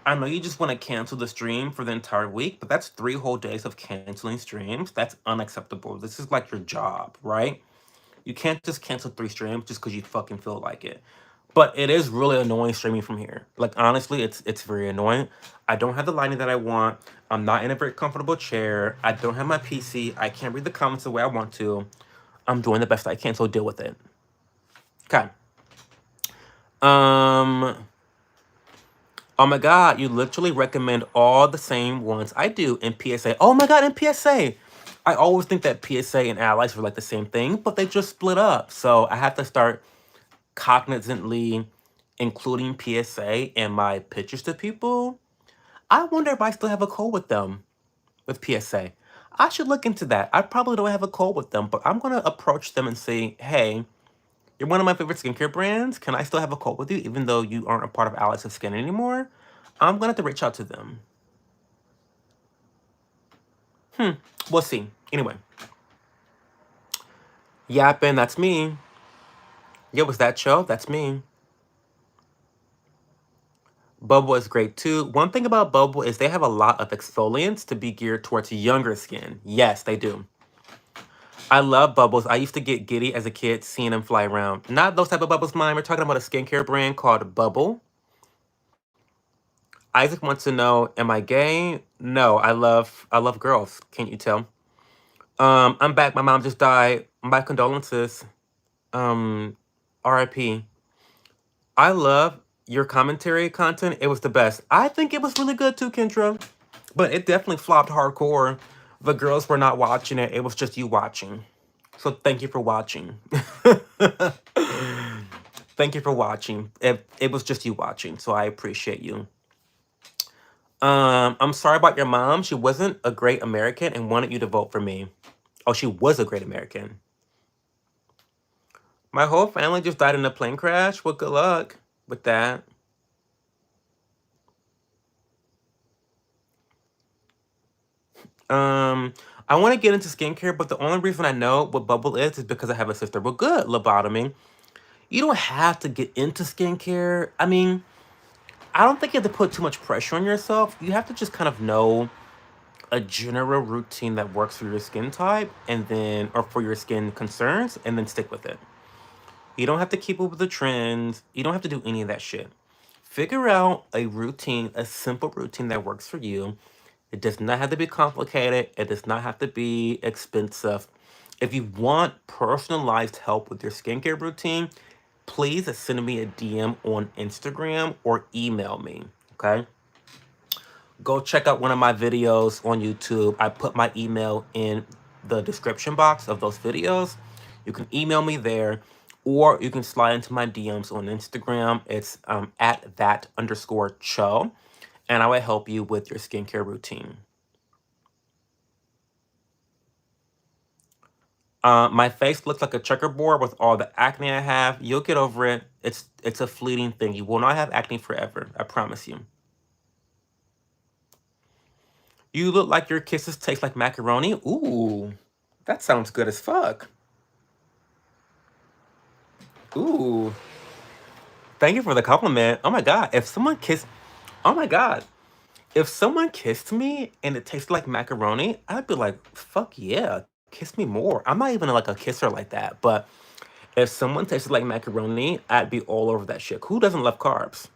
I know you just want to cancel the stream for the entire week, but that's 3 whole days of canceling streams. That's unacceptable. This is like your job, right? You can't just cancel 3 streams just because you fucking feel like it. But it is really annoying streaming from here. Like honestly, it's very annoying. I don't have the lighting that I want. I'm not in a very comfortable chair. I don't have my PC. I can't read the comments the way I want to. I'm doing the best I can, so deal with it. Okay. Um. Oh my God, you literally recommend all the same ones I do in PSA. Oh my God, in PSA. I always think that PSA and Allies were like the same thing, but they just split up. So I have to start cognizantly including PSA in my pictures to people. I wonder if I still have a code with them with PSA. I should look into that. I probably don't have a code with them, but I'm going to approach them and say, hey, you're one of my favorite skincare brands. Can I still have a code with you even though you aren't a part of Allies of Skin anymore? I'm going to have to reach out to them. We'll see. Anyway. Yapping, that's me. Yeah, was that show? That's me. Bubble is great too. One thing about Bubble is they have a lot of exfoliants to be geared towards younger skin. Yes, they do. I love bubbles. I used to get giddy as a kid seeing them fly around. Not those type of bubbles, mine. We're talking about a skincare brand called Bubble. Isaac wants to know, am I gay? No, I love girls. Can't you tell? I'm back. My mom just died. My condolences. Um, RIP. I love your commentary content. It was the best. I think it was really good too, Kendra. But it definitely flopped hardcore The girls were not watching it. It was just you watching. So thank you for watching. Thank you for watching. It was just you watching, so I appreciate you. I'm sorry about your mom. She wasn't a great American and wanted you to vote for me. Oh, she was a great American. My whole family just died in a plane crash. Well, good luck with that. Um, I want to get into skincare, but the only reason I know what bubble is because I have a sister. Well, good, lobotomy. You don't have to get into skincare. I mean, I don't think you have to put too much pressure on yourself. You have to just kind of know a general routine that works for your skin type and then, or for your skin concerns, and then stick with it. You don't have to keep up with the trends. You don't have to do any of that shit. Figure out a routine, a simple routine that works for you. It does not have to be complicated. It does not have to be expensive. If you want personalized help with your skincare routine, please send me a DM on Instagram or email me. Okay? Go check out one of my videos on YouTube. I put my email in the description box of those videos. You can email me there, or you can slide into my DMs on Instagram. It's at that_cho, and I will help you with your skincare routine. My face looks like a checkerboard with all the acne I have. You'll get over it. It's a fleeting thing. You will not have acne forever. I promise you. You look like your kisses taste like macaroni. Ooh, that sounds good as fuck. Ooh, thank you for the compliment. Oh my god, oh my god, if someone kissed me and it tasted like macaroni, I'd be like, fuck yeah, kiss me more. I'm not even like a kisser like that, but if someone tasted like macaroni, I'd be all over that shit. Who doesn't love carbs,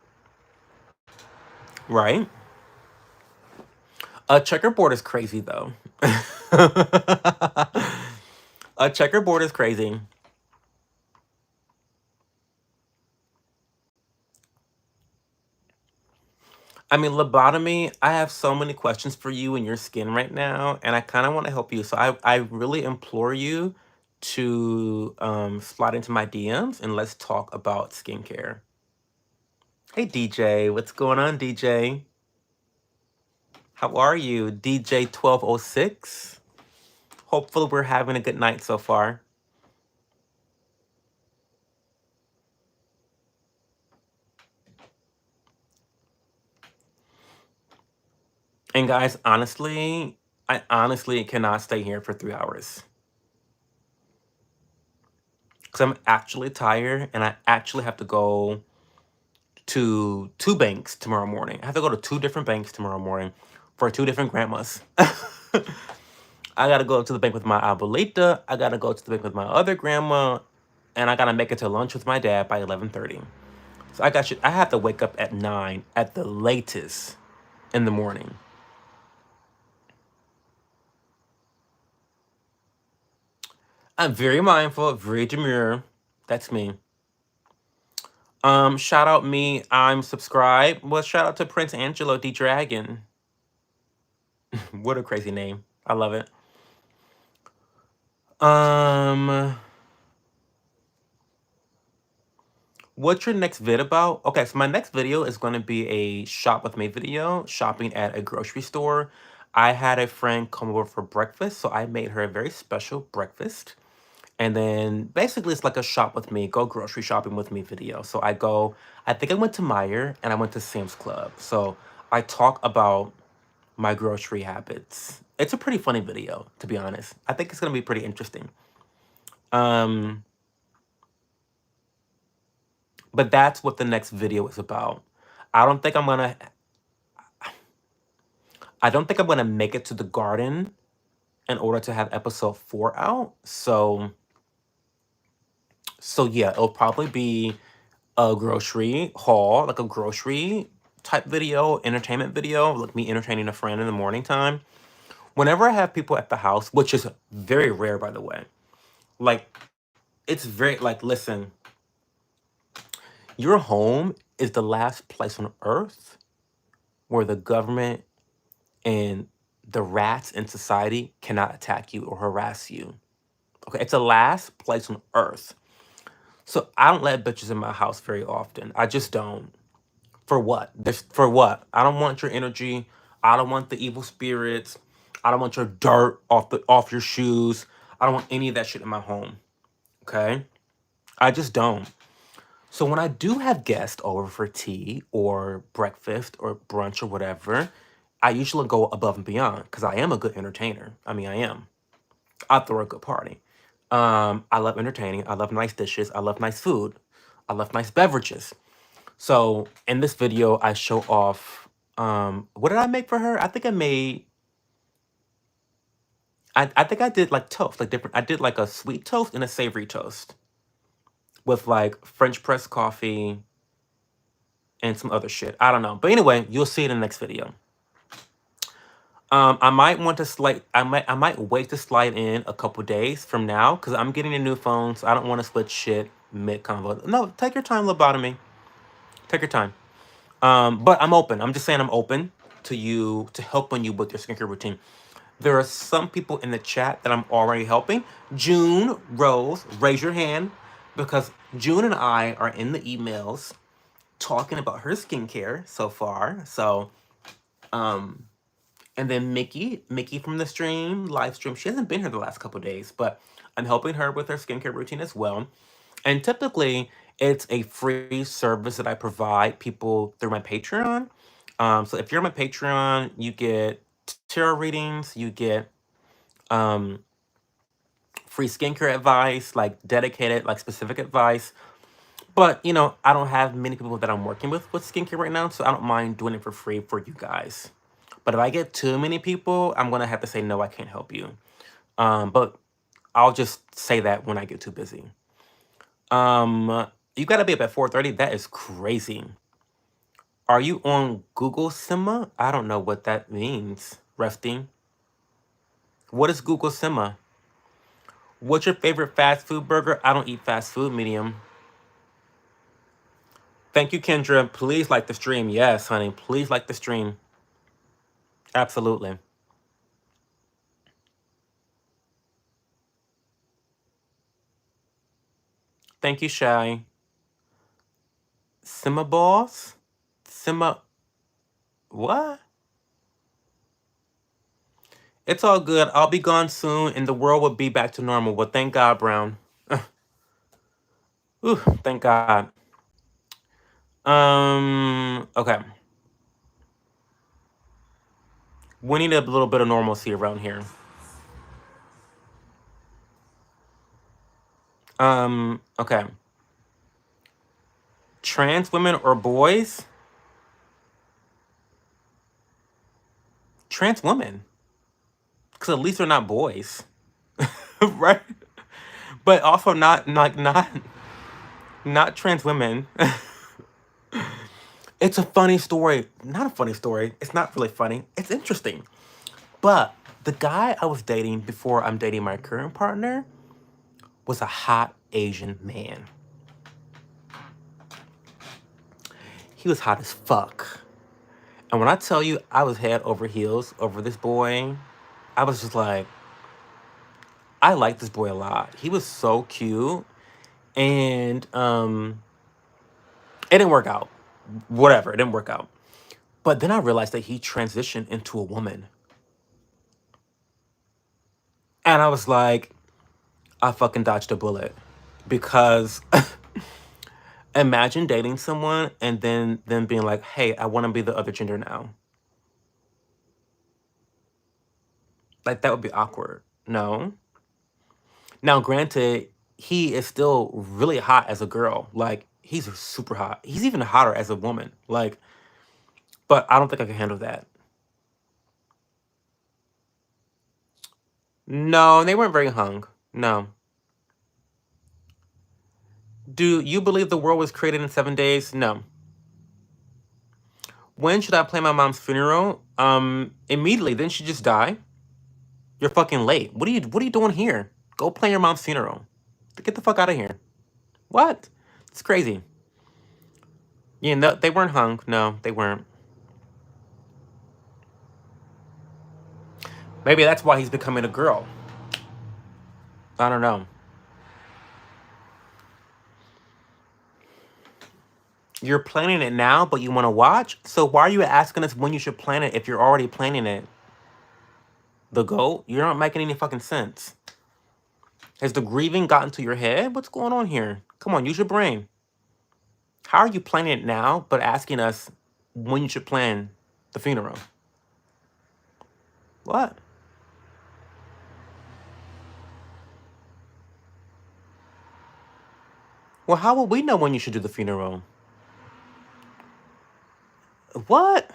right? A checkerboard is crazy though. A checkerboard is crazy. I mean, lobotomy, I have so many questions for you and your skin right now, and I kind of want to help you. So I really implore you to slide into my DMs and let's talk about skincare. Hey, DJ, what's going on, DJ? How are you, DJ 1206? Hopefully, we're having a good night so far. And guys, honestly, I honestly cannot stay here for 3 hours because I'm actually tired and I actually have to go to two banks tomorrow morning. I have to go to two different banks tomorrow morning for two different grandmas. I gotta go to the bank with my abuelita. I gotta go to the bank with my other grandma, and I gotta make it to lunch with my dad by 11:30. So I have to wake up at 9 at the latest in the morning. I'm very mindful, very demure. That's me. Shout out me. I'm subscribed. Well, shout out to Prince Angelo D Dragon. What a crazy name. I love it. Um, what's your next vid about? Okay, so my next video is going to be a shop with me video, shopping at a grocery store. I had a friend come over for breakfast, so I made her a very special breakfast. And then basically it's like a shop with me, go grocery shopping with me video. So I think I went to Meijer and I went to Sam's Club. So I talk about my grocery habits. It's a pretty funny video, to be honest. I think it's gonna be pretty interesting. Um, but that's what the next video is about. I don't think I'm gonna I don't think I'm gonna make it to the garden in order to have episode 4 out. So yeah, it'll probably be a grocery haul, like a grocery type video, entertainment video, like me entertaining a friend in the morning time. Whenever I have people at the house, which is very rare by the way, like it's very like listen, your home is the last place on earth where the government and the rats in society cannot attack you or harass you. Okay, it's the last place on earth. So I don't let bitches in my house very often. I just don't. For what? For what? I don't want your energy. I don't want the evil spirits. I don't want your dirt off your shoes. I don't want any of that shit in my home. Okay? I just don't. So when I do have guests over for tea or breakfast or brunch or whatever, I usually go above and beyond because I am a good entertainer. I mean, I am. I throw a good party. I love entertaining. I love nice dishes. I love nice food. I love nice beverages. So in this video, I show off. What did I make for her? I think I made. I think I did like toast, like different. I did like a sweet toast and a savory toast with like French press coffee and some other shit. I don't know, but anyway, you'll see it in the next video. I might want to slide. I might wait to slide in a couple days from now because I'm getting a new phone, so I don't want to split shit mid convo. No, take your time, lobotomy. Take your time. But I'm open. I'm just saying I'm open to you to helping you with your skincare routine. There are some people in the chat that I'm already helping. June, Rose, raise your hand because June and I are in the emails talking about her skincare so far. So, um, and then Mickey from the live stream, she hasn't been here the last couple days, but I'm helping her with her skincare routine as well. And typically, it's a free service that I provide people through my Patreon. So if you're on my Patreon, you get tarot readings, you get um, free skincare advice, like dedicated, like specific advice. But I don't have many people that I'm working with skincare right now, so I don't mind doing it for free for you guys. But if I get too many people, I'm gonna have to say no, I can't help you. But I'll just say that when I get too busy. You gotta be up at 4:30. That is crazy. Are you on Google Sima? I don't know what that means. Resting. What is Google Sima? What's your favorite fast food burger? I don't eat fast food, medium. Thank you, Kendra. Please like the stream. Yes, honey. Please like the stream. Absolutely. Thank you, Shy. Sima balls? Sima. What? It's all good. I'll be gone soon and the world will be back to normal. Well, thank God, Brown. Ooh, thank God. Okay. We need a little bit of normalcy around here. Okay. Trans women or boys? Trans women. Because at least they're not boys. Right? But also not trans women. It's a funny story. Not a funny story. It's not really funny. It's interesting. But the guy I was dating before I'm dating my current partner was a hot Asian man. He was hot as fuck. And when I tell you I was head over heels over this boy, I was just like, I like this boy a lot. He was so cute. And it didn't work out. Whatever, it didn't work out. But then I realized that he transitioned into a woman. And I was like, I fucking dodged a bullet. Because imagine dating someone and then them being like, hey, I want to be the other gender now. Like, that would be awkward. No. Now, granted, he is still really hot as a girl. Like, he's super hot. He's even hotter as a woman. Like, but I don't think I can handle that. No, they weren't very hung. No. Do you believe the world was created in 7 days? No. When should I plan my mom's funeral? Immediately. Didn't she just die? You're fucking late. What are you doing here? Go plan your mom's funeral. Get the fuck out of here. What? It's crazy. Yeah, no, they weren't hung. No, they weren't. Maybe that's why he's becoming a girl. I don't know. You're planning it now, but you want to watch? So why are you asking us when you should plan it if you're already planning it? The goat? You're not making any fucking sense. Has the grieving gotten to your head? What's going on here? Come on, use your brain. How are you planning it now, but asking us when you should plan the funeral? What? Well, how will we know when you should do the funeral? What?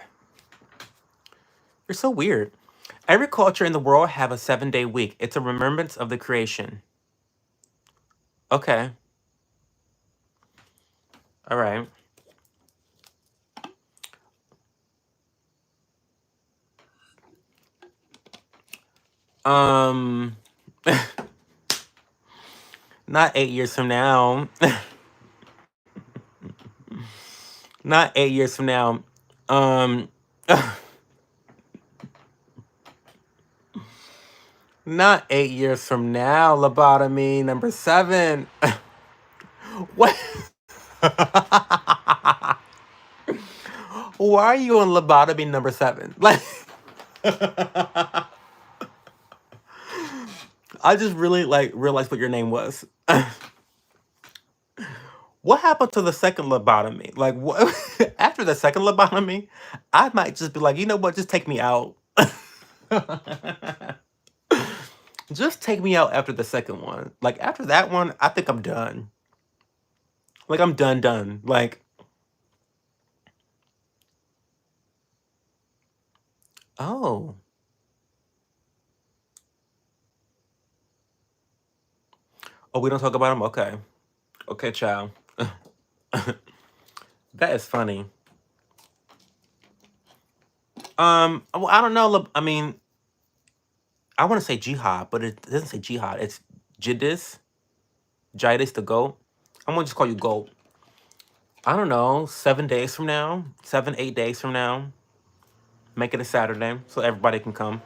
You're so weird. Every culture in the world have a 7-day week. It's a remembrance of the creation. Okay. All right. Um, not 8 years from now. Not 8 years from now. Um, not 8 years from now. Lobotomy number 7. What? Why are you on lobotomy number 7? Like, I just really like realized what your name was. What happened to the second lobotomy? Like, what? After the second lobotomy, I might just be like, you know what? Just take me out. Just take me out after the second one. Like, after that one, I think I'm done. Like, I'm done. Like, oh. Oh, we don't talk about him? Okay. Okay, child. That is funny. Well, I don't know. I mean, I want to say jihad, but it doesn't say jihad. It's Jidis. Jidis the goat. I'm gonna just call you goat. I don't know. 7 days from now, 7, 8 days from now, make it a Saturday so everybody can come.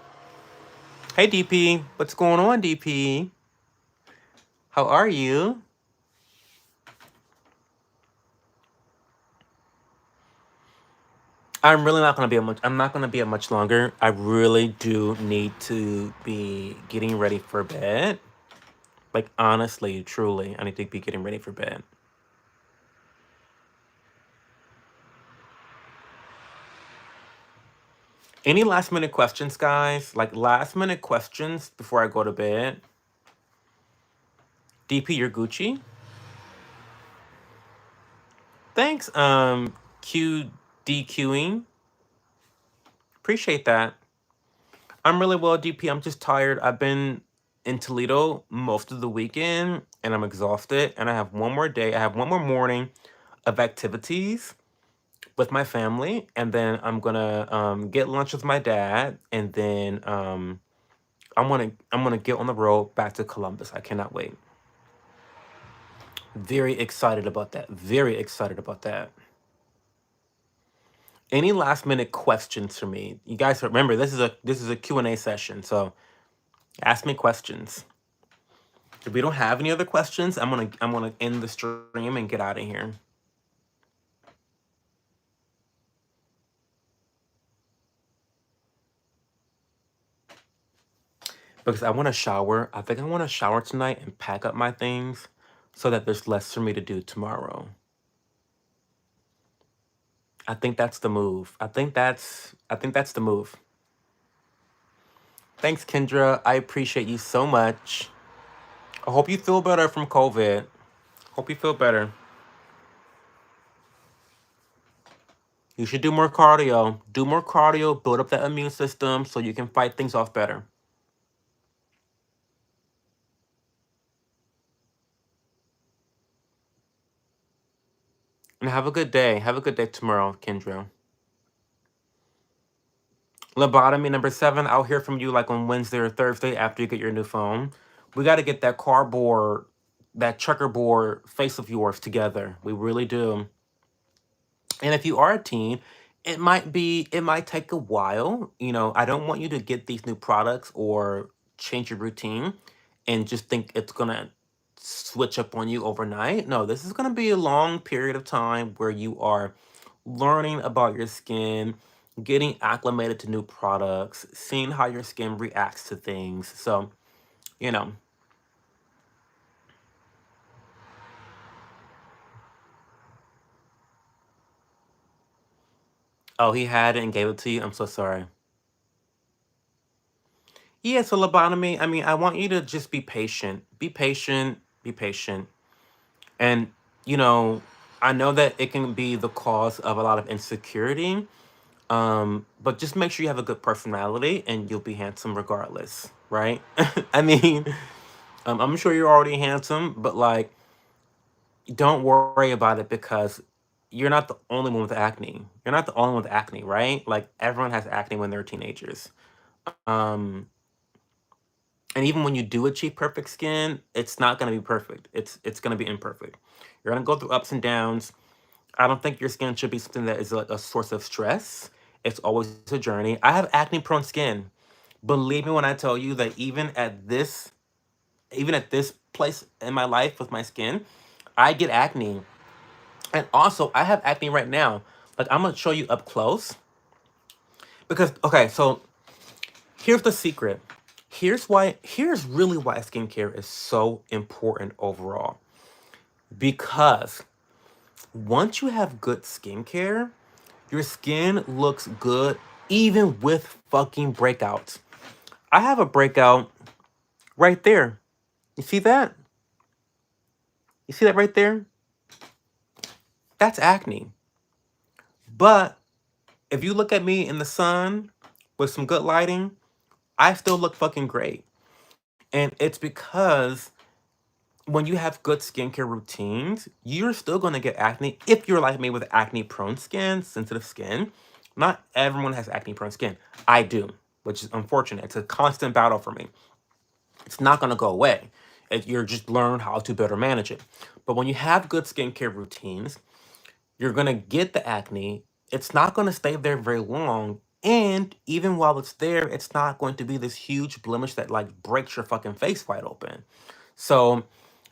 Hey, DP. What's going on, DP? How are you? I'm really not gonna be I'm not gonna be a much longer. I really do need to be getting ready for bed. Like, honestly, truly, I need to be getting ready for bed. Any last minute questions, guys? Like, last minute questions before I go to bed? DP, you're Gucci. Thanks, QDQing. Appreciate that. I'm really well, DP. I'm just tired. I've been in Toledo most of the weekend and I'm exhausted. And I have one more day. I have one more morning of activities with my family. And then I'm gonna get lunch with my dad. And then I'm gonna get on the road back to Columbus. I cannot wait. Very excited about that. Very excited about that. Any last minute questions for me? You guys remember this is a Q&A session, so ask me questions. If we don't have any other questions, I'm gonna end the stream and get out of here. Because I want to shower. I think I want to shower tonight and pack up my things so that there's less for me to do tomorrow. I think that's the move. I think that's the move. Thanks, Kendra. I appreciate you so much. I hope you feel better from COVID. Hope you feel better. You should do more cardio. Do more cardio, build up that immune system so you can fight things off better. And have a good day. Have a good day tomorrow, Kendra. Lobotomy number 7. I'll hear from you like on Wednesday or Thursday after you get your new phone. We got to get that cardboard, that checkerboard face of yours together. We really do. And if you are a teen it might take a while. I don't want you to get these new products or change your routine and just think it's gonna switch up on you overnight. No, this is gonna be a long period of time where you are learning about your skin, getting acclimated to new products, seeing how your skin reacts to things. So, you know, oh, he had it and gave it to you. I'm so sorry. Yeah, so lobotomy, I mean, I want you to just be patient. Be patient, be patient. And, you know, I know that it can be the cause of a lot of insecurity, but just make sure you have a good personality and you'll be handsome regardless, right? I mean, I'm sure you're already handsome, but like, don't worry about it because you're not the only one with acne. You're not the only one with acne, right? Like, everyone has acne when they're teenagers. Um, and even when you do achieve perfect skin, it's not going to be perfect. It's going to be imperfect. You're going to go through ups and downs. I don't think your skin should be something that is like a source of stress. It's always a journey. I have acne prone skin. Believe me when I tell you that even at this place in my life with my skin, I get acne. And also, I have acne right now. Like, I'm gonna show you up close because okay, so here's the secret. Here's really why skincare is so important overall. Because once you have good skincare, your skin looks good even with fucking breakouts. I have a breakout right there. You see that? You see that right there? That's acne. But if you look at me in the sun with some good lighting, I still look fucking great. And it's because when you have good skincare routines, you're still going to get acne if you're like me with acne prone skin, sensitive skin. Not everyone has acne prone skin. I do, which is unfortunate. It's a constant battle for me. It's not going to go away. You're just learn how to better manage it. But when you have good skincare routines, you're going to get the acne. It's not going to stay there very long. And even while it's there, it's not going to be this huge blemish that like breaks your fucking face wide open. So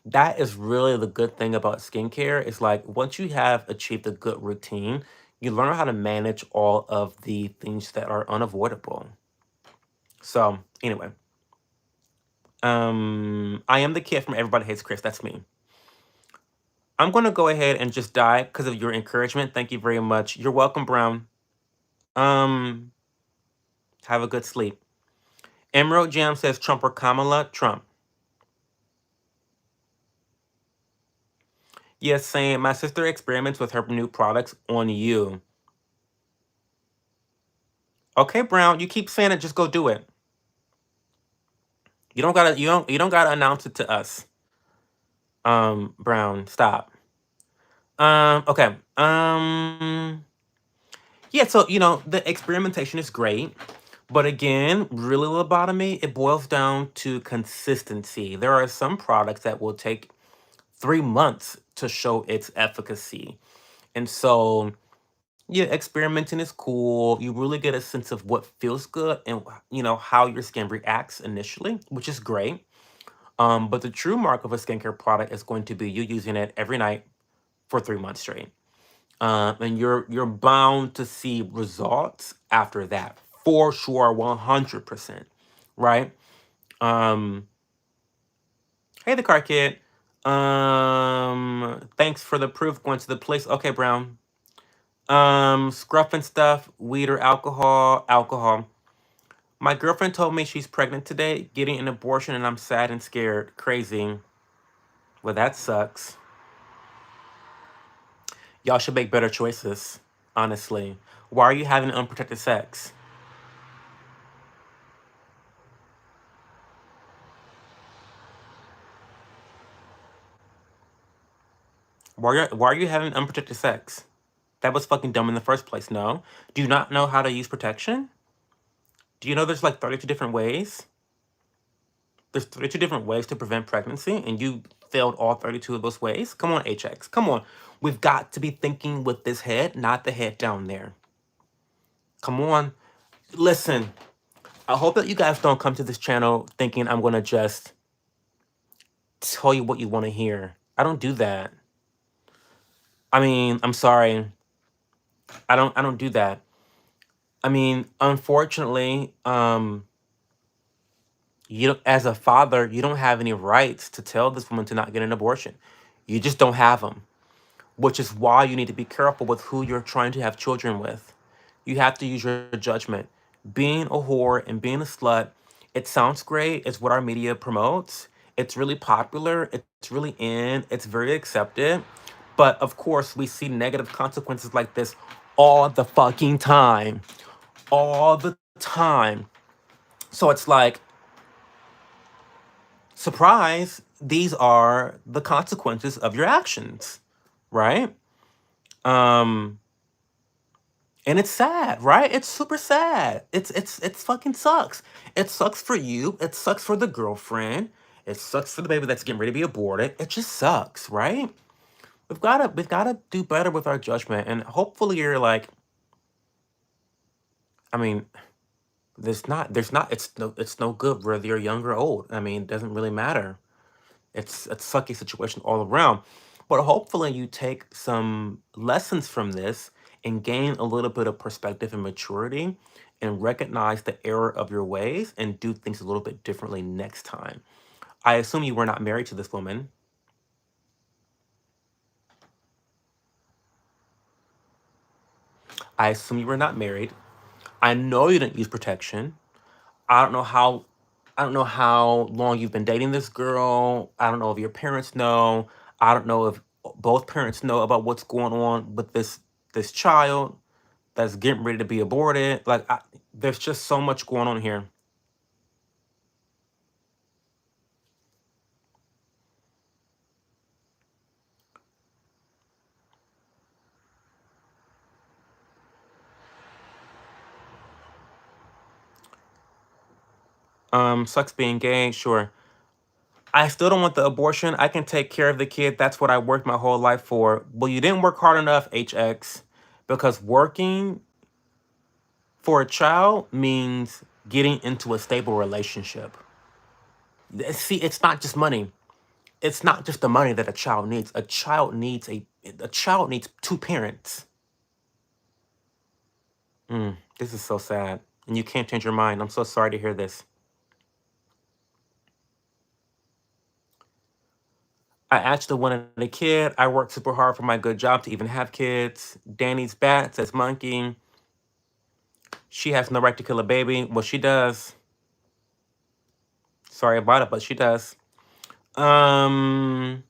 that is really the good thing about skincare is like once you have achieved a good routine, you learn how to manage all of the things that are unavoidable. So anyway, I am the kid from Everybody Hates Chris. That's me. I'm gonna go ahead and just die because of your encouragement. Thank you very much. You're welcome, Brown. Um, have a good sleep. Emerald Jam says Trump or Kamala. Trump. Yes, saying my sister experiments with her new products on you. Okay, Brown, you keep saying it, just go do it. You don't gotta announce it to us. Brown, stop. Okay. Yeah, so the experimentation is great. But again, really lobotomy, it boils down to consistency. There are some products that will take 3 months to show its efficacy. And so, yeah, experimenting is cool. You really get a sense of what feels good and how your skin reacts initially, which is great. But the true mark of a skincare product is going to be you using it every night for 3 months straight. And you're bound to see results after that for sure, 100%. Right? Um, hey, the car kid. Thanks for the proof going to the police. Okay, Brown. Scruff and stuff, weed or alcohol, alcohol. My girlfriend told me she's pregnant today, getting an abortion, and I'm sad and scared. Crazy. Well, that sucks. Y'all should make better choices, honestly. Why are you having unprotected sex? Why are you having unprotected sex? That was fucking dumb in the first place, no? Do you not know how to use protection? Do you know there's like 32 different ways? There's 32 different ways to prevent pregnancy, and you failed all 32 of those ways? Come on, HX. Come on. We've got to be thinking with this head, not the head down there. Come on. Listen, I hope that you guys don't come to this channel thinking I'm going to just tell you what you want to hear. I don't do that. I mean, I'm sorry. I don't do that. I mean, unfortunately, as a father, you don't have any rights to tell this woman to not get an abortion. You just don't have them, which is why you need to be careful with who you're trying to have children with. You have to use your judgment. Being a whore and being a slut, it sounds great. It's what our media promotes. It's really popular. It's really in. It's very accepted. But of course, we see negative consequences like this all the fucking time. All the time. So it's like, surprise, these are the consequences of your actions, right? Um, and it's sad, right? It's super sad. It's fucking sucks. It sucks for you. It sucks for the girlfriend. It sucks for the baby that's getting ready to be aborted. It just sucks, right? We've gotta do better with our judgment. And hopefully you're like, I mean, there's not it's no good whether you're young or old. I mean, it doesn't really matter. It's a sucky situation all around. But hopefully you take some lessons from this and gain a little bit of perspective and maturity and recognize the error of your ways and do things a little bit differently next time. I assume you were not married to this woman. I assume you were not married. I know you didn't use protection. I don't know how I don't know how long you've been dating this girl. I don't know if your parents know. I don't know if both parents know about what's going on with this child that's getting ready to be aborted. Like, there's just so much going on here. Sucks being gay, sure. I still don't want the abortion. I can take care of the kid. That's what I worked my whole life for. Well, you didn't work hard enough, HX, because working for a child means getting into a stable relationship. See, it's not just money. It's not just the money that a child needs. A child needs two parents. This is so sad. And you can't change your mind. I'm so sorry to hear this. I actually wanted a kid. I worked super hard for my good job to even have kids. Danny's bat says monkey. She has no right to kill a baby. Well, she does. Sorry about it, but she does. Um,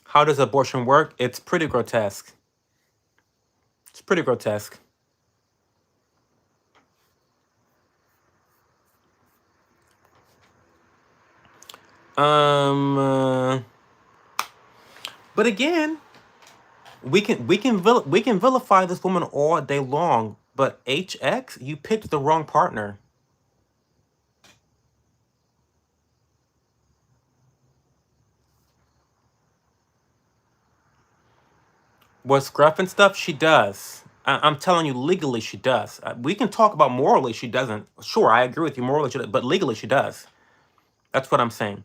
how does abortion work? It's pretty grotesque. It's pretty grotesque. Um, uh, but again, we can vilify this woman all day long. But HX, you picked the wrong partner. What scruff and stuff? She does. I'm telling you, legally she does. We can talk about morally she doesn't. Sure, I agree with you morally, she does, but legally she does. That's what I'm saying.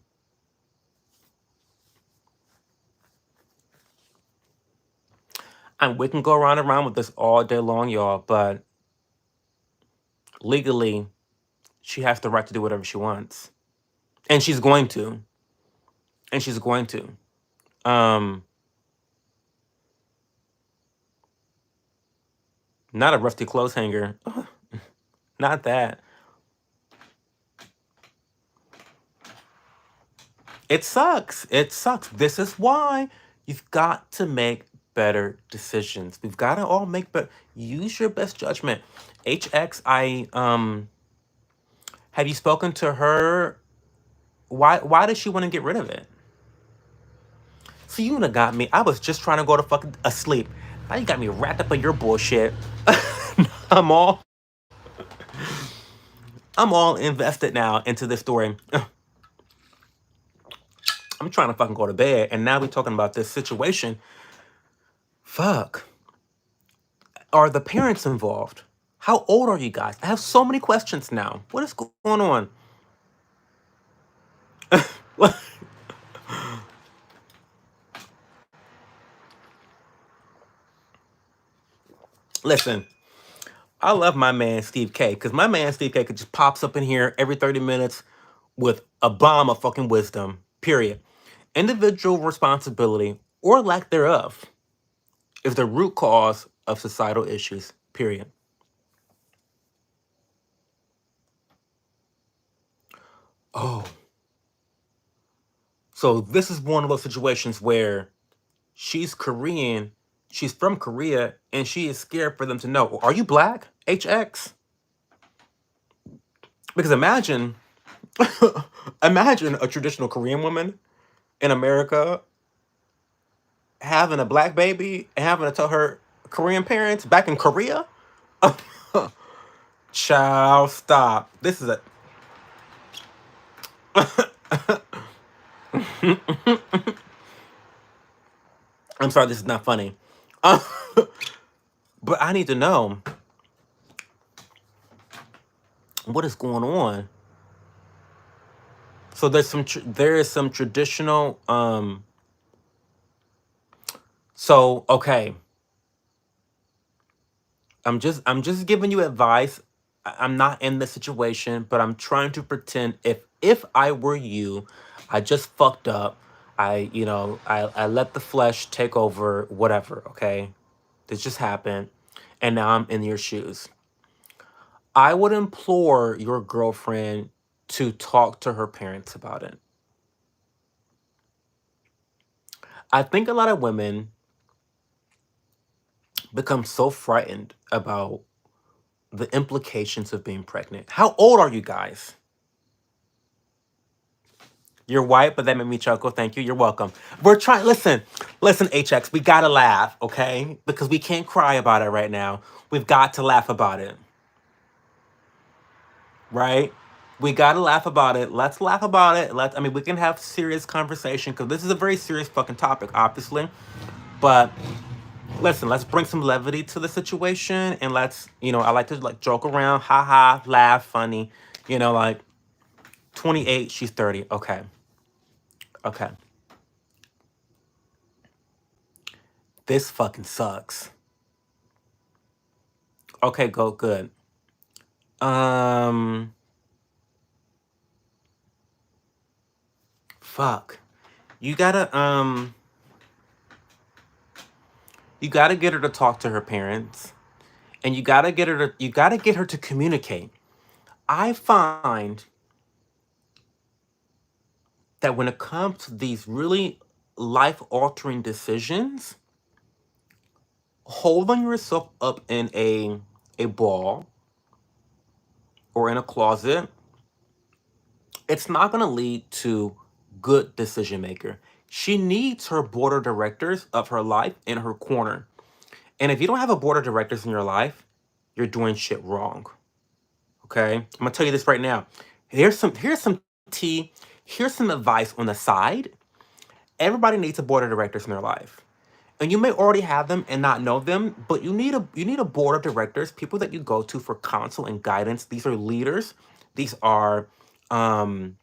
And we can go around and around with this all day long, y'all. But legally, she has the right to do whatever she wants, and she's going to. And she's going to. Um, not a rusty clothes hanger. Not that. It sucks. It sucks. This is why you've got to make better decisions. We've got to all make better. Use your best judgment. HX, have you spoken to her? Why does she want to get rid of it? So you done got me. I was just trying to go to fucking asleep. Now you got me wrapped up in your bullshit. I'm all I'm all invested now into this story. I'm trying to fucking go to bed, and now we're talking about this situation. Fuck. Are the parents involved? How old are you guys? I have so many questions now. What is going on? Listen, I love my man Steve K, because my man Steve K could just pops up in here every 30 minutes with a bomb of fucking wisdom. Period. Individual responsibility or lack thereof is the root cause of societal issues. Period. Oh, so this is one of those situations where she's Korean, she's from Korea, and she is scared for them to know. Are you black? HX? Because imagine, imagine a traditional Korean woman in America having a black baby and having to tell her Korean parents back in Korea. Child, stop. This is a. I'm sorry, this is not funny. Uh, but I need to know what is going on. So there is some traditional. So okay, I'm just giving you advice. I'm not in the situation, but I'm trying to pretend if I were you, I just fucked up. I let the flesh take over. Whatever. Okay, this just happened, and now I'm in your shoes. I would implore your girlfriend to talk to her parents about it. I think a lot of women become so frightened about the implications of being pregnant. How old are you guys? You're white, but that made me chuckle. Thank you. You're welcome. We're trying. Listen, HX. We gotta laugh, okay? Because we can't cry about it right now. We've got to laugh about it, right? We gotta laugh about it. Let's laugh about it. I mean, we can have serious conversation because this is a very serious fucking topic, obviously. But listen, let's bring some levity to the situation, and I like to like joke around, ha ha, laugh, funny. Like 28, she's 30. Okay, okay. This fucking sucks. Okay, go good. Um, fuck. You gotta you gotta get her to talk to her parents, and you gotta get her to communicate. I find that when it comes to these really life altering decisions, holding yourself up in a ball or in a closet, it's not going to lead to good decision maker. She needs her board of directors of her life in her corner. And if you don't have a board of directors in your life, you're doing shit wrong. Okay? I'm going to tell you this right now. Here's some tea, here's some advice on the side. Everybody needs a board of directors in their life. And you may already have them and not know them, but you need a board of directors, people that you go to for counsel and guidance. These are leaders. These are um,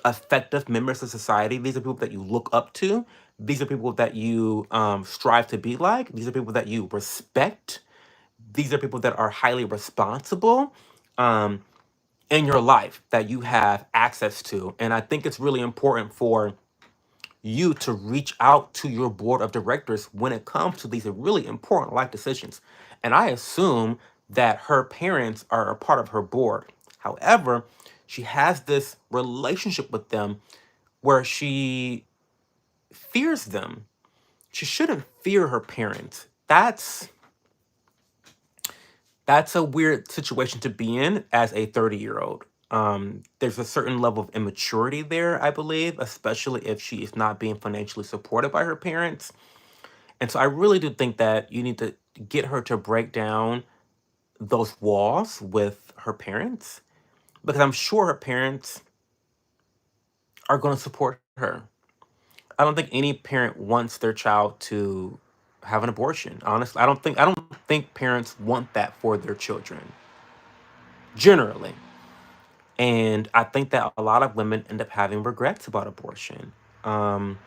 effective members of society. These are people that you look up to. These are people that you strive to be like. These are people that you respect. These are people that are highly responsible um, in your life that you have access to. And I think it's really important for you to reach out to your board of directors when it comes to these really important life decisions. And I assume that her parents are a part of her board. However, she has this relationship with them where she fears them. She shouldn't fear her parents. That's a weird situation to be in as a 30-year-old. There's a certain level of immaturity there, I believe, especially if she is not being financially supported by her parents. And so I really do think that you need to get her to break down those walls with her parents, because I'm sure her parents are going to support her. I don't think any parent wants their child to have an abortion. Honestly, I don't think parents want that for their children generally. And I think that a lot of women end up having regrets about abortion. Um,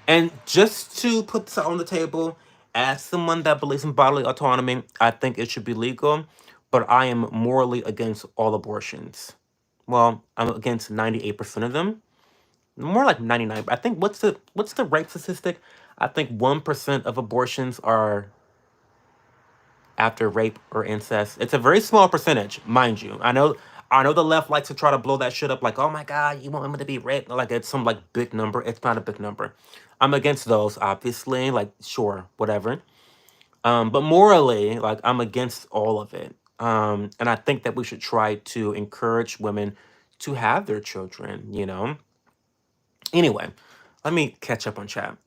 and just to put this on the table, as someone that believes in bodily autonomy, I think it should be legal, but I am morally against all abortions. Well, I'm against 98% of them. More like 99. I think what's the rape statistic? I think 1% of abortions are after rape or incest. It's a very small percentage, mind you. I know the left likes to try to blow that shit up like, oh my god, you want women to be raped? Like it's some like big number. It's not a big number. I'm against those, obviously. Like, sure, whatever. But morally, like I'm against all of it. And I think that we should try to encourage women to have their children. Anyway, let me catch up on chat.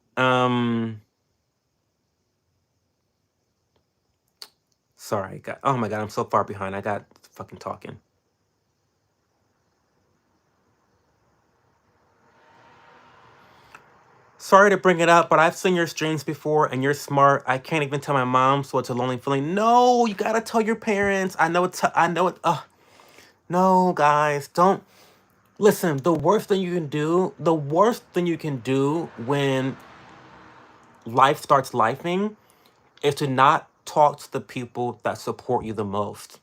Sorry, oh my god, I'm so far behind. I got fucking talking. Sorry to bring it up, but I've seen your streams before and you're smart. I can't even tell my mom, so it's a lonely feeling. No, you gotta tell your parents. I know it. No, guys, don't. Listen, the worst thing you can do when life starts lifing is to not talk to the people that support you the most.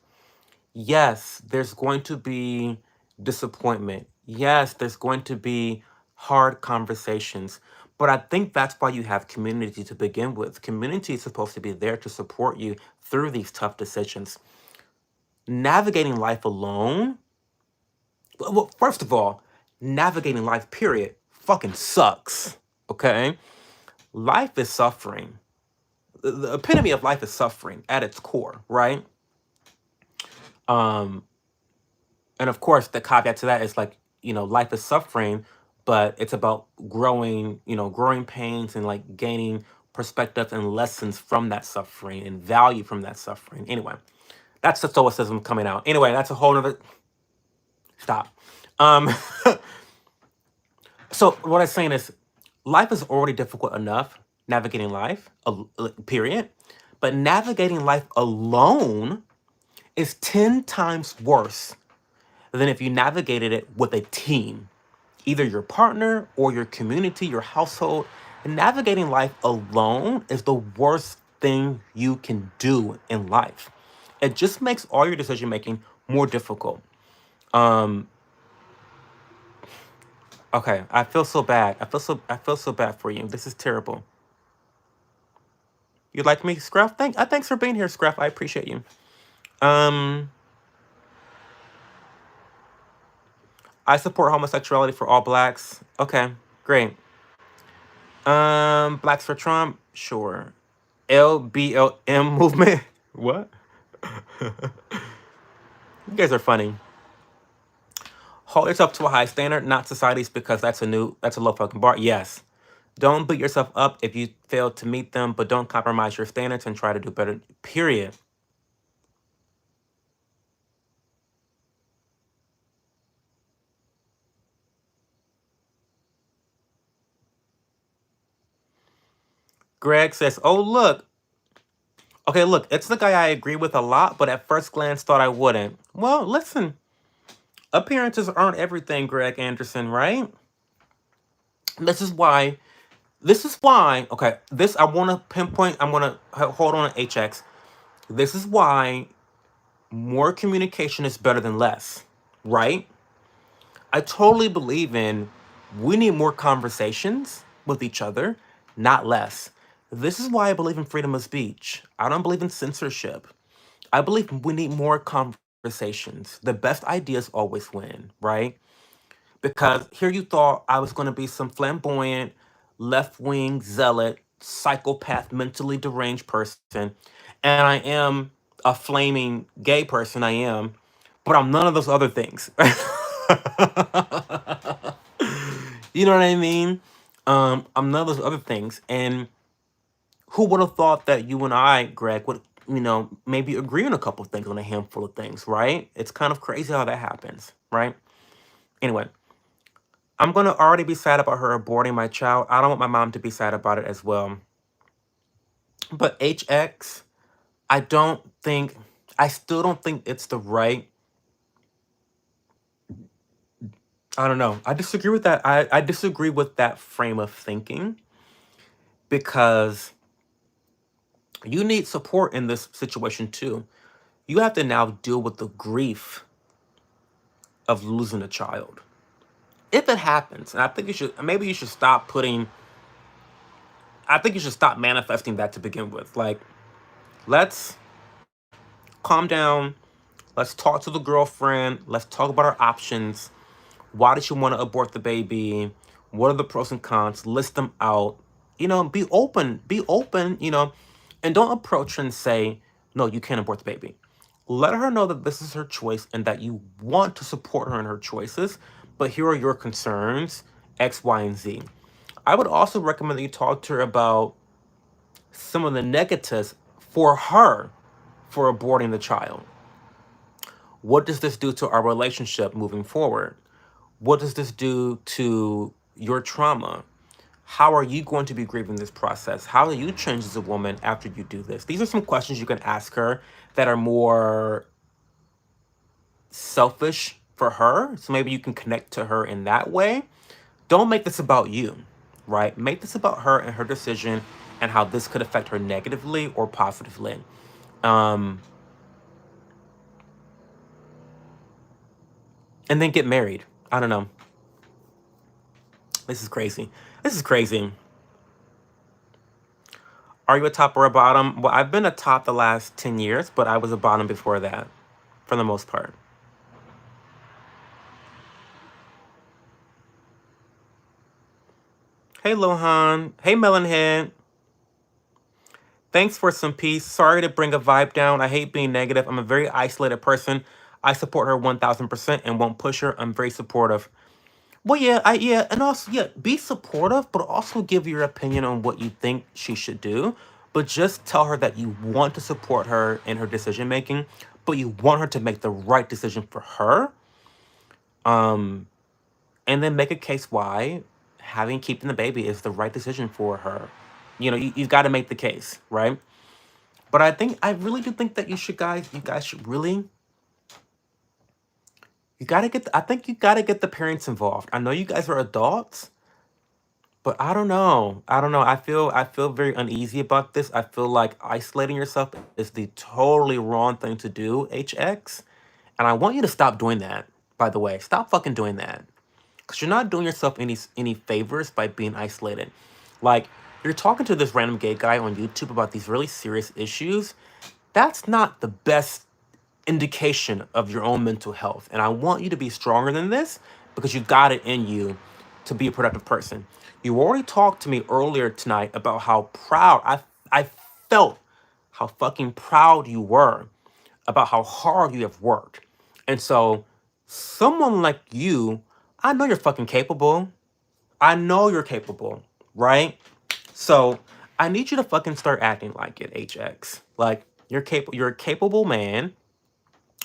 Yes, there's going to be disappointment. Yes, there's going to be hard conversations. But I think that's why you have community to begin with. Community is supposed to be there to support you through these tough decisions. Navigating life alone, well, first of all, navigating life, period, fucking sucks. Okay? Life is suffering. The epitome of life is suffering at its core, right? Um, and of course the caveat to that is like, life is suffering, but it's about growing pains and like gaining perspective and lessons from that suffering and value from that suffering. Anyway, that's the stoicism coming out. Anyway, that's a whole nother stop. um so what I'm saying is life is already difficult enough, navigating life, period, but navigating life alone is 10 times worse than if you navigated it with a team, either your partner or your community, your household. And navigating life alone is the worst thing you can do in life. It just makes all your decision making more difficult. Um, okay, I feel so bad. I feel so bad for you. This is terrible. You like me, Scruff? Thanks for being here, Scruff. I appreciate you. Um, I support homosexuality for all blacks. Okay, great. Blacks for Trump, sure. LBLM movement. What? You guys are funny. Hold yourself to a high standard, not society's, because that's a low fucking bar. Yes. Don't beat yourself up if you fail to meet them, but don't compromise your standards and try to do better. Period. Greg says, "Oh look, okay, look, it's the guy I agree with a lot, but at first glance thought I wouldn't." Well, listen, appearances aren't everything, Greg Anderson, right? This is why okay, this I want to pinpoint, I'm going to hold on to HX. This is why more communication is better than less, right? I totally believe in we need more conversations with each other, not less. This is why I believe in freedom of speech. I don't believe in censorship. I believe we need more conversations. The best ideas always win, right? Because here you thought I was going to be some flamboyant, left wing zealot, psychopath, mentally deranged person. And I am a flaming gay person, I am. But I'm none of those other things. You know what I mean? I'm none of those other things. And who would have thought that you and I, Greg, would, maybe agree on a couple of things, on a handful of things, right? It's kind of crazy how that happens, right? Anyway, I'm gonna already be sad about her aborting my child. I don't want my mom to be sad about it as well. But HX, I don't think, I still don't think it's the right. I don't know. I disagree with that. I disagree with that frame of thinking because you need support in this situation too. You have to now deal with the grief of losing a child. If it happens, and I think maybe you should stop putting, I think you should stop manifesting that to begin with. Like, let's calm down. Let's talk to the girlfriend. Let's talk about our options. Why did you want to abort the baby? What are the pros and cons? List them out. Be open. Be open, and don't approach her and say, no, you can't abort the baby. Let her know that this is her choice and that you want to support her in her choices, but here are your concerns, X, Y, and Z. I would also recommend that you talk to her about some of the negatives for her for aborting the child. What does this do to our relationship moving forward? What does this do to your trauma? How are you going to be grieving this process? How do you change as a woman after you do this? These are some questions you can ask her that are more selfish for her. So maybe you can connect to her in that way. Don't make this about you, right? Make this about her and her decision and how this could affect her negatively or positively. Um, and then get married. I don't know. This is crazy. This is crazy. Are you a top or a bottom? Well, I've been a top the last 10 years, but I was a bottom before that, for the most part. Hey, Lohan. Hey, Melonhead. Thanks for some peace. Sorry to bring a vibe down. I hate being negative. I'm a very isolated person. I support her 1000% and won't push her. I'm very supportive. Well, yeah, and also, yeah, be supportive, but also give your opinion on what you think she should do. But just tell her that you want to support her in her decision making, but you want her to make the right decision for her. Um, and then make a case why keeping the baby is the right decision for her. You've got to make the case, right? But I really do think that you guys should really, I think you got to get the parents involved. I know you guys are adults, but I don't know. I don't know. I feel very uneasy about this. I feel like isolating yourself is the totally wrong thing to do, HX. And I want you to stop doing that, by the way. Stop fucking doing that. Because you're not doing yourself any favors by being isolated. Like, you're talking to this random gay guy on YouTube about these really serious issues. That's not the best indication of your own mental health. And I want you to be stronger than this because you got it in you to be a productive person. You already talked to me earlier tonight about how proud I felt how fucking proud you were about how hard you have worked. And so someone like you, I know you're fucking capable. I know you're capable, right? So I need you to fucking start acting like it, HX. Like you're a capable man.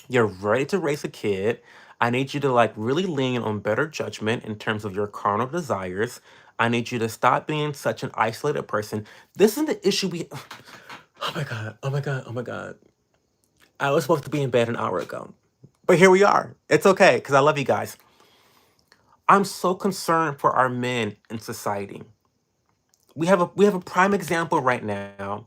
You're ready to raise a kid. I need you to like really lean on better judgment in terms of your carnal desires. I need you to stop being such an isolated person. This is the issue we Oh my god. Oh my god. Oh my god. I was supposed to be in bed an hour ago. But here we are. It's okay cuz I love you guys. I'm so concerned for our men in society. We have a prime example right now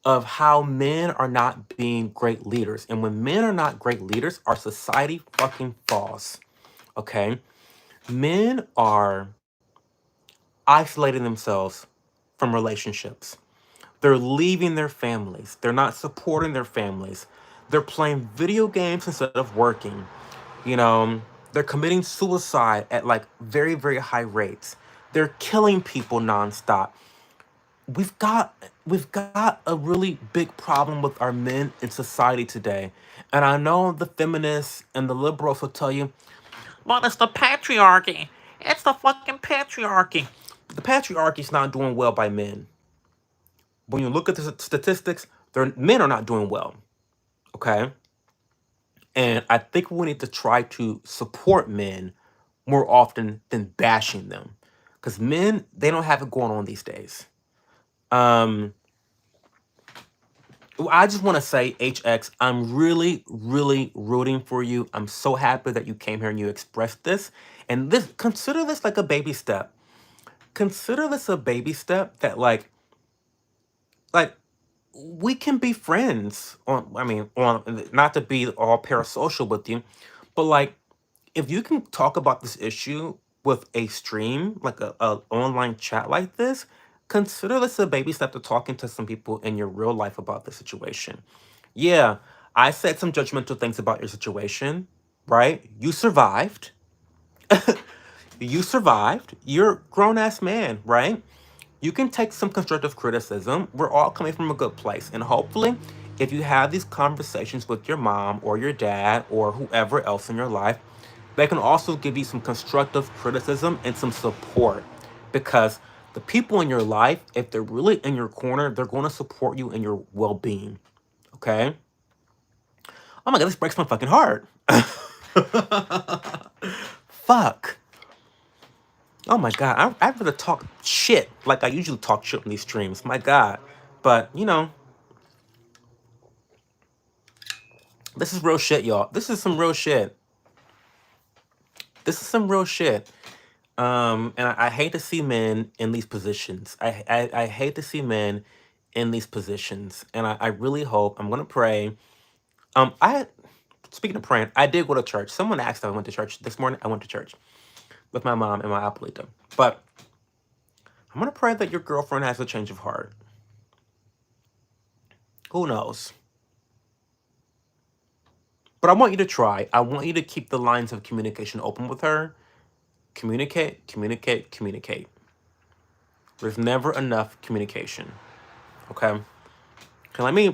of how men are not being great leaders. And when men are not great leaders, our society fucking falls. Okay? Men are isolating themselves from relationships. They're leaving their families. They're not supporting their families. They're playing video games instead of working. You know, they're committing suicide at like very, very high rates. They're killing people nonstop. We've got a really big problem with our men in society today. And I know the feminists and the liberals will tell you, well, it's the patriarchy. It's the fucking patriarchy. The patriarchy's not doing well by men. When you look at the statistics, men are not doing well. Okay? And I think we need to try to support men more often than bashing them. Because men, they don't have it going on these days. Um, I just want to say, HX, I'm really, really rooting for you. I'm so happy that you came here and you expressed this. And this, consider this like a baby step. Consider this a baby step that like we can be friends on, I mean, on, not to be all parasocial with you, but like if you can talk about this issue with a stream, like a online chat like this, consider this a baby step to talking to some people in your real life about the situation. Yeah, I said some judgmental things about your situation, right? You survived. You survived. You're a grown ass man, right? You can take some constructive criticism. We're all coming from a good place. And hopefully, if you have these conversations with your mom or your dad or whoever else in your life, they can also give you some constructive criticism and some support. Because the people in your life, if they're really in your corner, they're going to support you in your well being. Okay? Oh my God, this breaks my fucking heart. Fuck. Oh my God, I'd rather talk shit like I usually talk shit on these streams. My God. But, this is real shit, y'all. This is some real shit. This is some real shit. And I hate to see men in these positions. I hate to see men in these positions. And I really hope, I'm gonna pray. Speaking of praying, I did go to church. Someone asked if I went to church this morning. I went to church with my mom and my abuelita. But I'm gonna pray that your girlfriend has a change of heart. Who knows? But I want you to try. I want you to keep the lines of communication open with her. Communicate, communicate, communicate. There's never enough communication. Okay. Okay, let me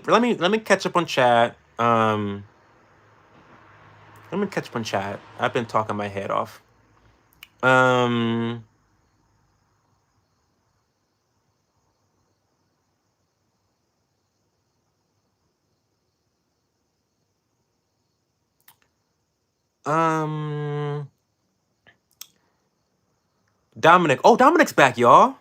catch up on chat. Let me catch up on chat. I've been talking my head off. Um um Dominic. Oh, Dominic's back, y'all.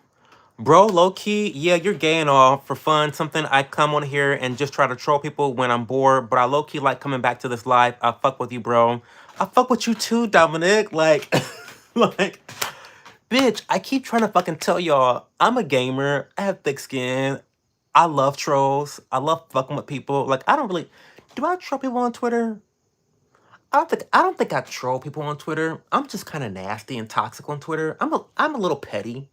Bro, low key, yeah, you're gay and all for fun. Something I come on here and just try to troll people when I'm bored. But I low key like coming back to this live. I fuck with you, bro. I fuck with you too, Dominic. Like, like, bitch, I keep trying to fucking tell y'all I'm a gamer. I have thick skin. I love trolls. I love fucking with people. Like, I don't really. Do I troll people on Twitter? I don't think I troll people on Twitter. I'm just kind of nasty and toxic on Twitter. I'm a little petty.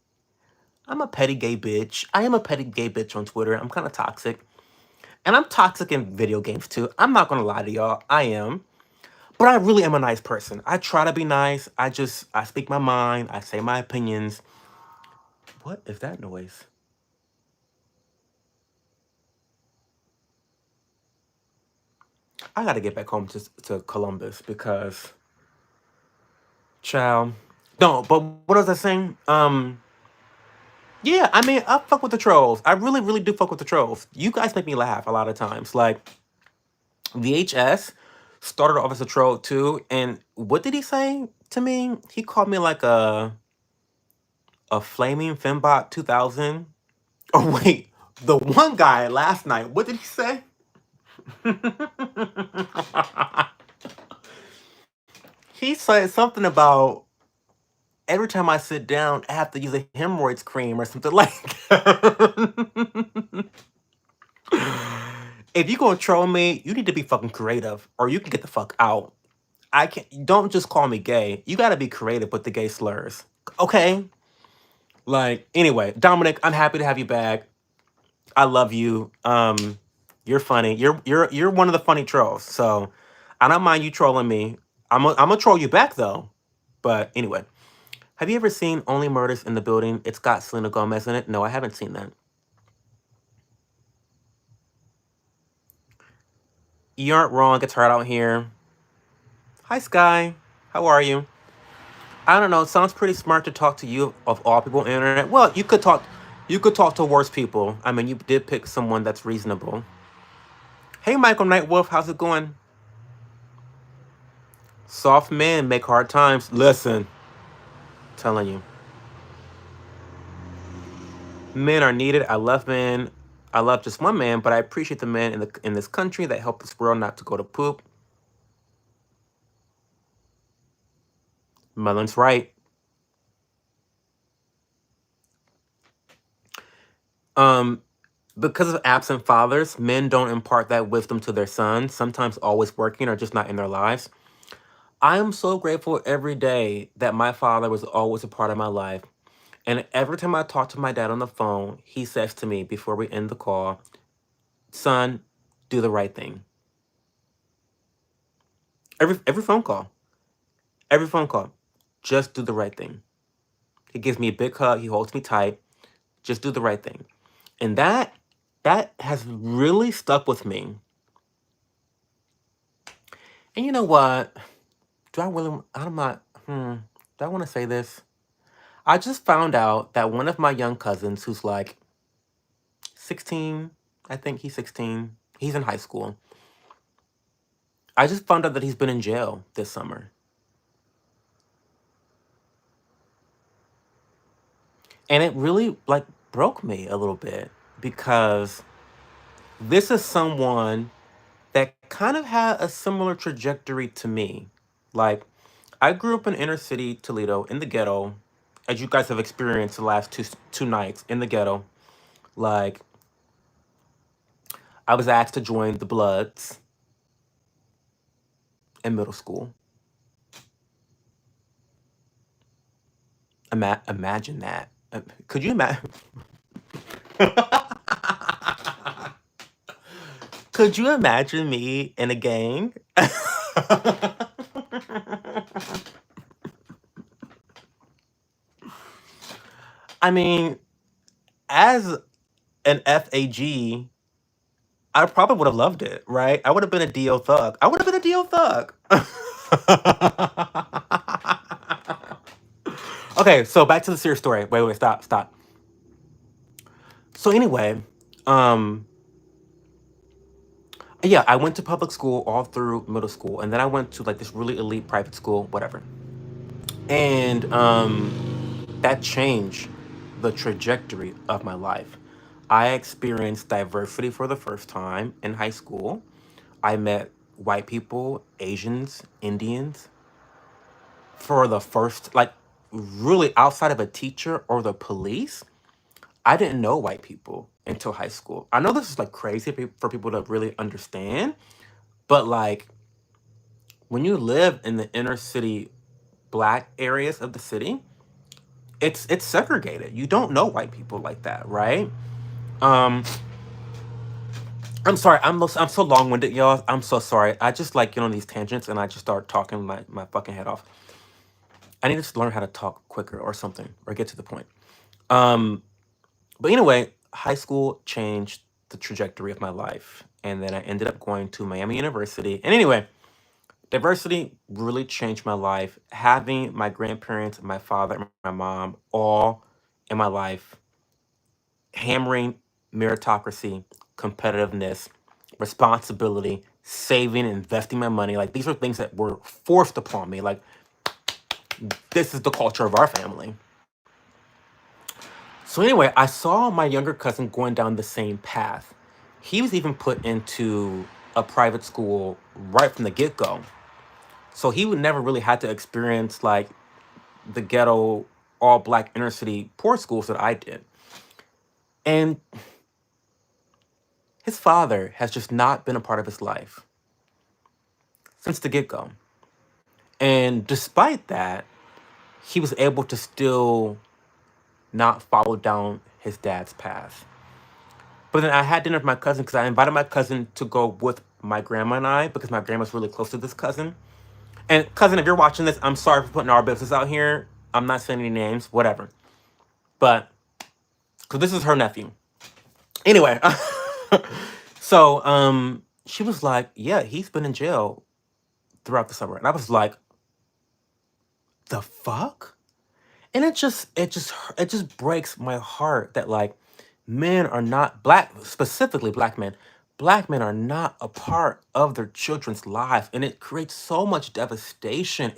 I'm a petty gay bitch. I am a petty gay bitch on Twitter. I'm kind of toxic. And I'm toxic in video games too. I'm not gonna lie to y'all. I am. But I really am a nice person. I try to be nice. I speak my mind. I say my opinions. What is that noise? I gotta get back home to Columbus because, child. No, but what was I saying? Yeah, I mean, I fuck with the trolls. I really, really do fuck with the trolls. You guys make me laugh a lot of times. Like, VHS started off as a troll too, and what did he say to me? He called me like a flaming fembot 2000. Oh wait, the one guy last night. What did he say? He said something about every time I sit down, I have to use a hemorrhoids cream or something like that. If you gonna troll me, you need to be fucking creative, or you can get the fuck out. I can't. Don't just call me gay. You gotta be creative with the gay slurs, okay? Like anyway, Dominic, I'm happy to have you back. I love you. You're funny. You're one of the funny trolls. So I don't mind you trolling me. I'm gonna troll you back though. But anyway, have you ever seen Only Murders in the Building? It's got Selena Gomez in it. No, I haven't seen that. You aren't wrong. It's hard out here. Hi, Sky. How are you? I don't know. It sounds pretty smart to talk to you of all people on the internet. Well, you could talk. You could talk to worse people. I mean, you did pick someone that's reasonable. Hey, Michael Nightwolf, how's it going? Soft men make hard times. Listen. Telling you, men are needed. I love men. I love just one man, but I appreciate the men in this country that help this world not to go to poop. Melon's right. Um, because of absent fathers, men don't impart that wisdom to their sons, sometimes always working or just not in their lives. I am so grateful every day that my father was always a part of my life. And every time I talk to my dad on the phone, he says to me before we end the call, son, do the right thing. Every phone call. Every phone call. Just do the right thing. He gives me a big hug, he holds me tight. Just do the right thing. And that has really stuck with me. And you know what? Do I really I'm not do I want to say this? I just found out that one of my young cousins who's like 16, I think he's 16. He's in high school. I just found out that he's been in jail this summer. And it really like broke me a little bit because this is someone that kind of had a similar trajectory to me. Like I grew up in inner city Toledo in the ghetto, as you guys have experienced the last two nights in the ghetto. Like I was asked to join the Bloods in middle school. Imagine that. Could you imagine? Could you imagine me in a gang? I mean, as an FAG, I probably would have loved it, right? I would have been a DO thug. I would have been a DO thug. Okay, so back to the serious story. Wait, stop. So anyway, um, yeah, I went to public school all through middle school, and then I went to like this really elite private school, whatever. And that changed the trajectory of my life. I experienced diversity for the first time in high school. I met white people, Asians, Indians for the first, like, really outside of a teacher or the police. I didn't know white people until high school. I know this is like crazy for people to really understand, but like when you live in the inner city black areas of the city, it's segregated. You don't know white people like that, right? Um, I'm sorry. I'm so long winded, y'all. I'm so sorry. I just like get on these tangents and I just start talking my fucking head off. I need to just learn how to talk quicker or something or get to the point. Um, but anyway, high school changed the trajectory of my life, and then I ended up going to Miami University. And anyway, diversity really changed my life. Having my grandparents, my father, and my mom all in my life, hammering meritocracy, competitiveness, responsibility, saving, investing my money. Like these are things that were forced upon me. Like this is the culture of our family. So anyway, I saw my younger cousin going down the same path. He was even put into a private school right from the get-go. So he would never really had to experience like the ghetto all black inner city poor schools that I did. And his father has just not been a part of his life since the get-go. And despite that, he was able to still not follow down his dad's path. But then I had dinner with my cousin because I invited my cousin to go with my grandma and I because my grandma's really close to this cousin. And cousin, if you're watching this, I'm sorry for putting our business out here. I'm not saying any names, whatever. But because this is her nephew. Anyway, so she was like, "Yeah, he's been in jail throughout the summer," and I was like, "The fuck?" And it just breaks my heart that like men are not black, specifically black men are not a part of their children's life, and it creates so much devastation.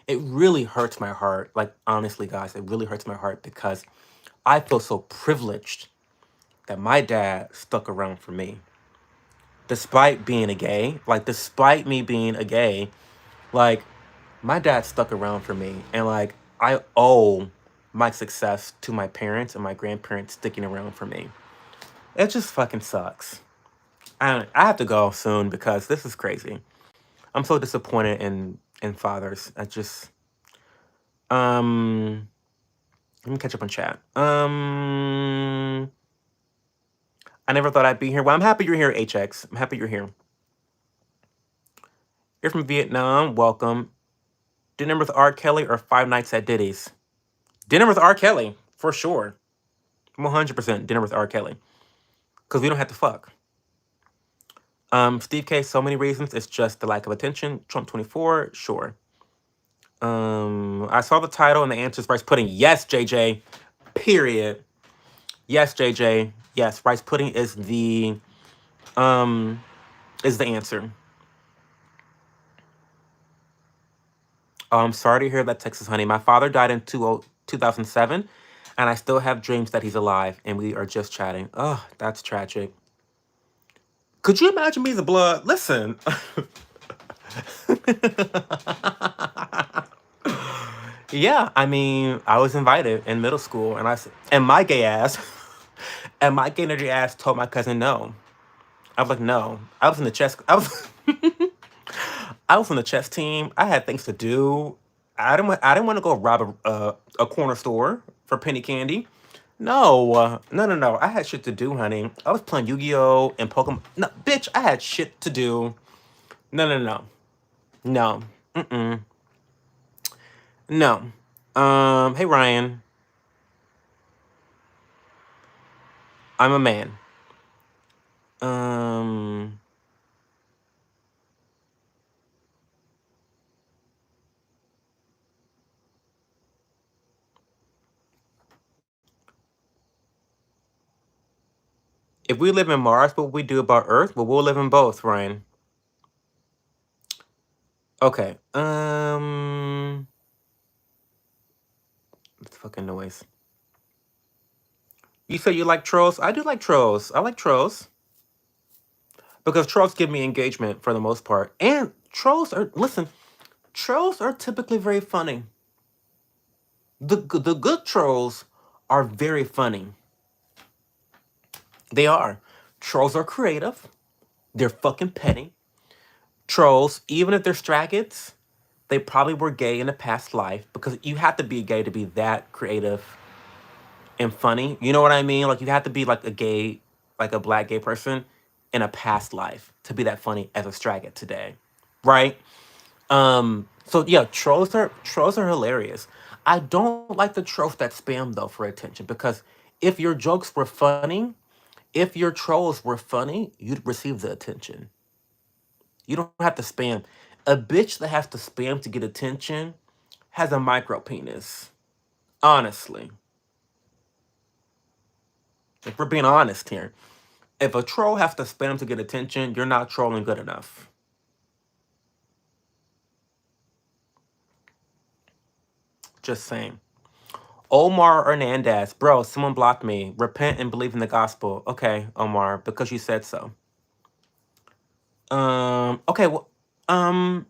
it really hurts my heart. Like, honestly, guys, it really hurts my heart because I feel so privileged that my dad stuck around for me. Despite being a gay, like, despite me being a gay, like, my dad stuck around for me. And, like, I owe my success to my parents and my grandparents sticking around for me. It just fucking sucks. I have to go soon because this is crazy. I'm so disappointed in fathers. I just um let me catch up on chat. I never thought I'd be here. Well, I'm happy you're here, HX. I'm happy you're here. You're from Vietnam. Welcome. Dinner with R. Kelly or Five Nights at Diddy's? Dinner with R. Kelly, for sure. 100% dinner with R. Kelly. Because we don't have to fuck. Steve K, so many reasons. It's just the lack of attention. Trump 24, sure. I saw the title and the answers. Rice pudding. Yes, JJ. Period. Yes, JJ. Yes, rice pudding is the answer. Oh, I'm sorry to hear that, Texas honey. My father died in 2007, and I still have dreams that he's alive, and we are just chatting. Oh, that's tragic. Could you imagine me the blood? Listen. Yeah, I mean, I was invited in middle school, and my gay ass, and my gay nerdy ass told my cousin no. I was like, no. I was in the chess. I was on the chess team. I had things to do. I didn't want to go rob a corner store for penny candy. No, no. I had shit to do, honey. I was playing Yu-Gi-Oh and Pokemon. No, bitch, I had shit to do. No. No. Mm-mm. No. Hey Ryan. I'm a man. Um, if we live in Mars, what would we do about Earth? Well, we'll live in both, Ryan. Okay. It's fucking noise. You say you like trolls? I do like trolls. I like trolls because trolls give me engagement for the most part. And trolls are typically very funny. The good trolls are very funny. They are. Trolls are creative. They're fucking petty. Trolls, even if they're straggots, they probably were gay in a past life because you have to be gay to be that creative and funny. You know what I mean? Like you have to be like like a black gay person in a past life to be that funny as a straggot today, right? So yeah, trolls are hilarious. I don't like the trolls that spam though for attention because if your jokes were funny, if your trolls were funny, you'd receive the attention. You don't have to spam. A bitch that has to spam to get attention has a micro penis. Honestly, if we're being honest here, if a troll has to spam to get attention, you're not trolling good enough. Just saying. Omar Hernandez, bro, someone blocked me. Repent and believe in the gospel. Okay, Omar, because you said so. Okay, well, um,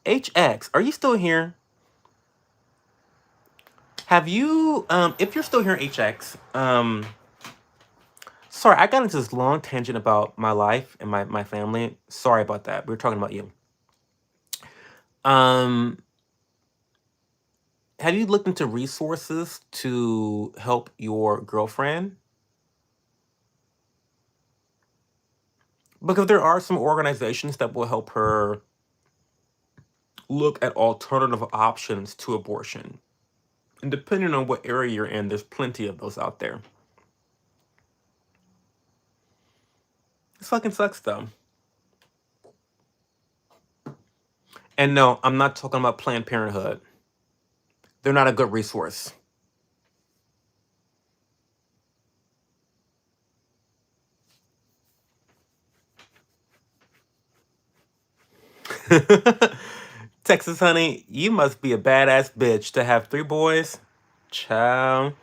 HX, are you still here? Have you, if you're still here, HX, sorry, I got into this long tangent about my life and my family. Sorry about that. We were talking about you. Um, have you looked into resources to help your girlfriend? Because there are some organizations that will help her look at alternative options to abortion. And depending on what area you're in, there's plenty of those out there. It fucking sucks though. And no, I'm not talking about Planned Parenthood. They're not a good resource. Texas honey, you must be a badass bitch to have 3 boys. Child.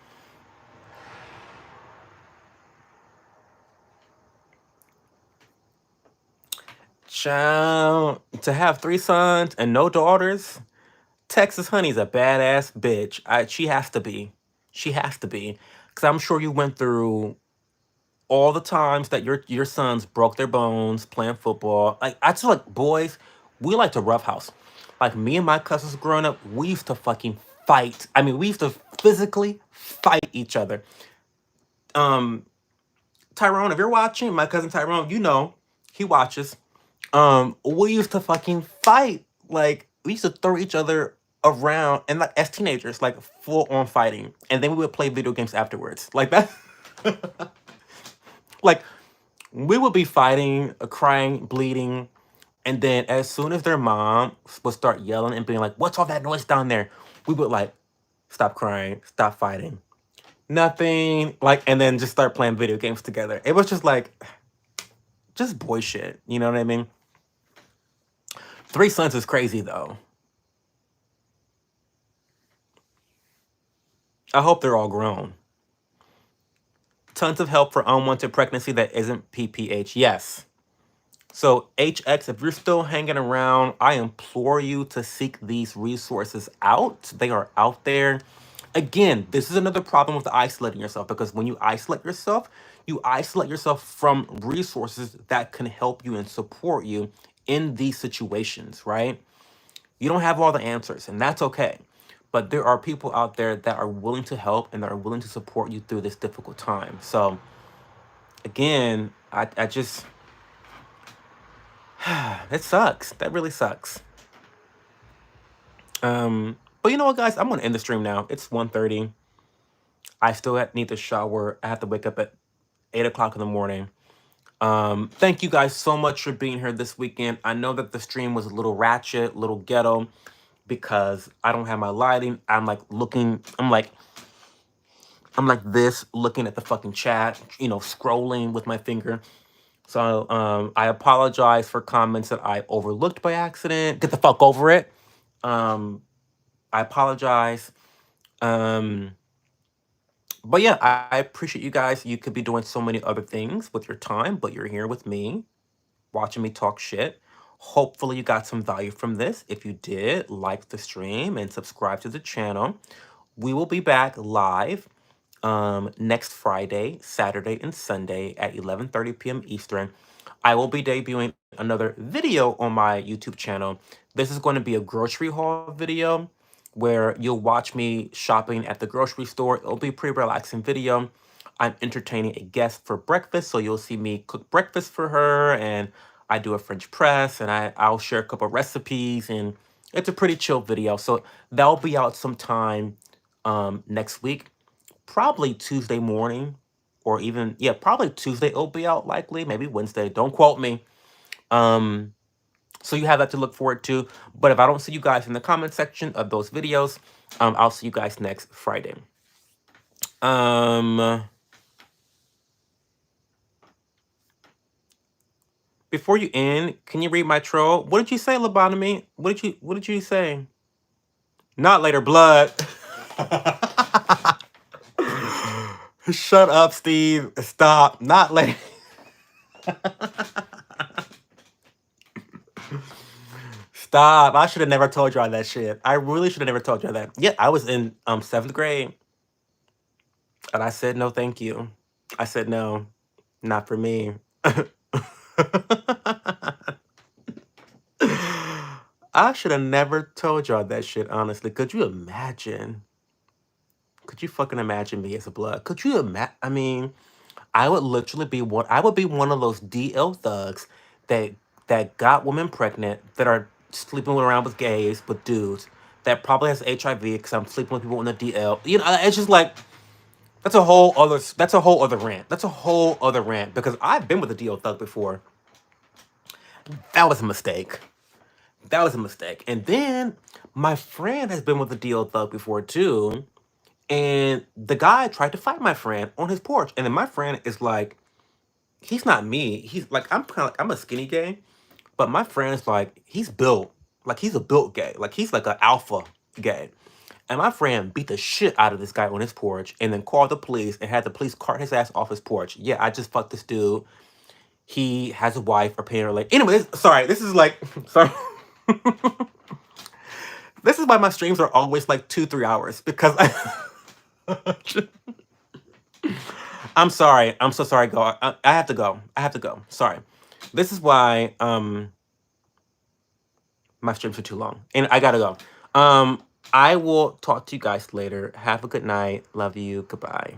Child. To have 3 sons and no daughters. Texas honey's a badass bitch. She has to be. She has to be. Cause I'm sure you went through all the times that your sons broke their bones playing football. Like I just like boys, we like to roughhouse. Like me and my cousins growing up, we used to fucking fight. I mean, we used to physically fight each other. Um, Tyrone, if you're watching, my cousin Tyrone, you know, he watches. We used to fucking fight. Like we used to throw each other around and like as teenagers, like full on fighting. And then we would play video games afterwards. Like that. Like we would be fighting, crying, bleeding, and then as soon as their mom would start yelling and being like, "What's all that noise down there?" We would like stop crying, stop fighting, nothing, like, and then just start playing video games together. It was just like just boy shit. You know what I mean? 3 sons is crazy though. I hope they're all grown. Tons of help for unwanted pregnancy that isn't PPH. Yes. So, HX, if you're still hanging around, I implore you to seek these resources out. They are out there. Again, this is another problem with isolating yourself because when you isolate yourself from resources that can help you and support you in these situations, right? You don't have all the answers, and that's okay. But there are people out there that are willing to help and that are willing to support you through this difficult time. So, again, I just it sucks. That really sucks. But you know what, guys? I'm gonna end the stream now. It's 1:30. I still need to shower. I have to wake up at 8 o'clock in the morning. Thank you guys so much for being here this weekend. I know that the stream was a little ratchet, little ghetto, because I don't have my lighting. I'm like looking. I'm like this, looking at the fucking chat. You know, scrolling with my finger. So I apologize for comments that I overlooked by accident. Get the fuck over it. Um, I apologize. Um, but yeah, I appreciate you guys. You could be doing so many other things with your time, but you're here with me, watching me talk shit. Hopefully, you got some value from this. If you did, like the stream and subscribe to the channel. We will be back live next Friday, Saturday, and Sunday at 11:30 p.m. Eastern. I will be debuting another video on my YouTube channel. This is going to be a grocery haul video where you'll watch me shopping at the grocery store. It'll be a pretty relaxing video. I'm entertaining a guest for breakfast, so you'll see me cook breakfast for her, and I do a French press, and I'll share a couple recipes, and it's a pretty chill video. So that'll be out sometime next week, probably Tuesday morning, or even yeah, probably Tuesday it'll be out, likely maybe Wednesday. Don't quote me. Um, so you have that to look forward to. But if I don't see you guys in the comment section of those videos, I'll see you guys next Friday. Um, before you end, can you read my troll? What did you say, lobotomy? What did you say? Not later, blood. Shut up, Steve. Stop. Not later. Stop. I should have never told y'all that shit. I really should have never told y'all that. Yeah, I was in 7th grade and I said no thank you. I said no, not for me. I should have never told y'all that shit, honestly. Could you imagine? Could you fucking imagine me as a blood? Could you imagine? I mean, I would literally be one of those DL thugs that got women pregnant that are sleeping around with gays, with dudes that probably has HIV because I'm sleeping with people in the DL. You know, it's just like that's a whole other rant. That's a whole other rant because I've been with a DL thug before. That was a mistake. That was a mistake. And then my friend has been with a DL thug before too. And the guy tried to fight my friend on his porch. And then my friend is like, he's not me. He's like, I'm kind of like, I'm a skinny gay, But my friend's like, he's built. Like, he's a built gay. Like, he's like an alpha gay. And my friend beat the shit out of this guy on his porch and then called the police and had the police cart his ass off his porch. Yeah, I just fucked this dude. He has a wife or paying her like. Anyway, sorry, this is like, sorry. This is why my streams are always like 2-3 hours because I'm sorry. I'm so sorry. Go. I have to go. I have to go. Sorry. This is why my streams are too long, and I gotta go. I will talk to you guys later. Have a good night. Love you. Goodbye.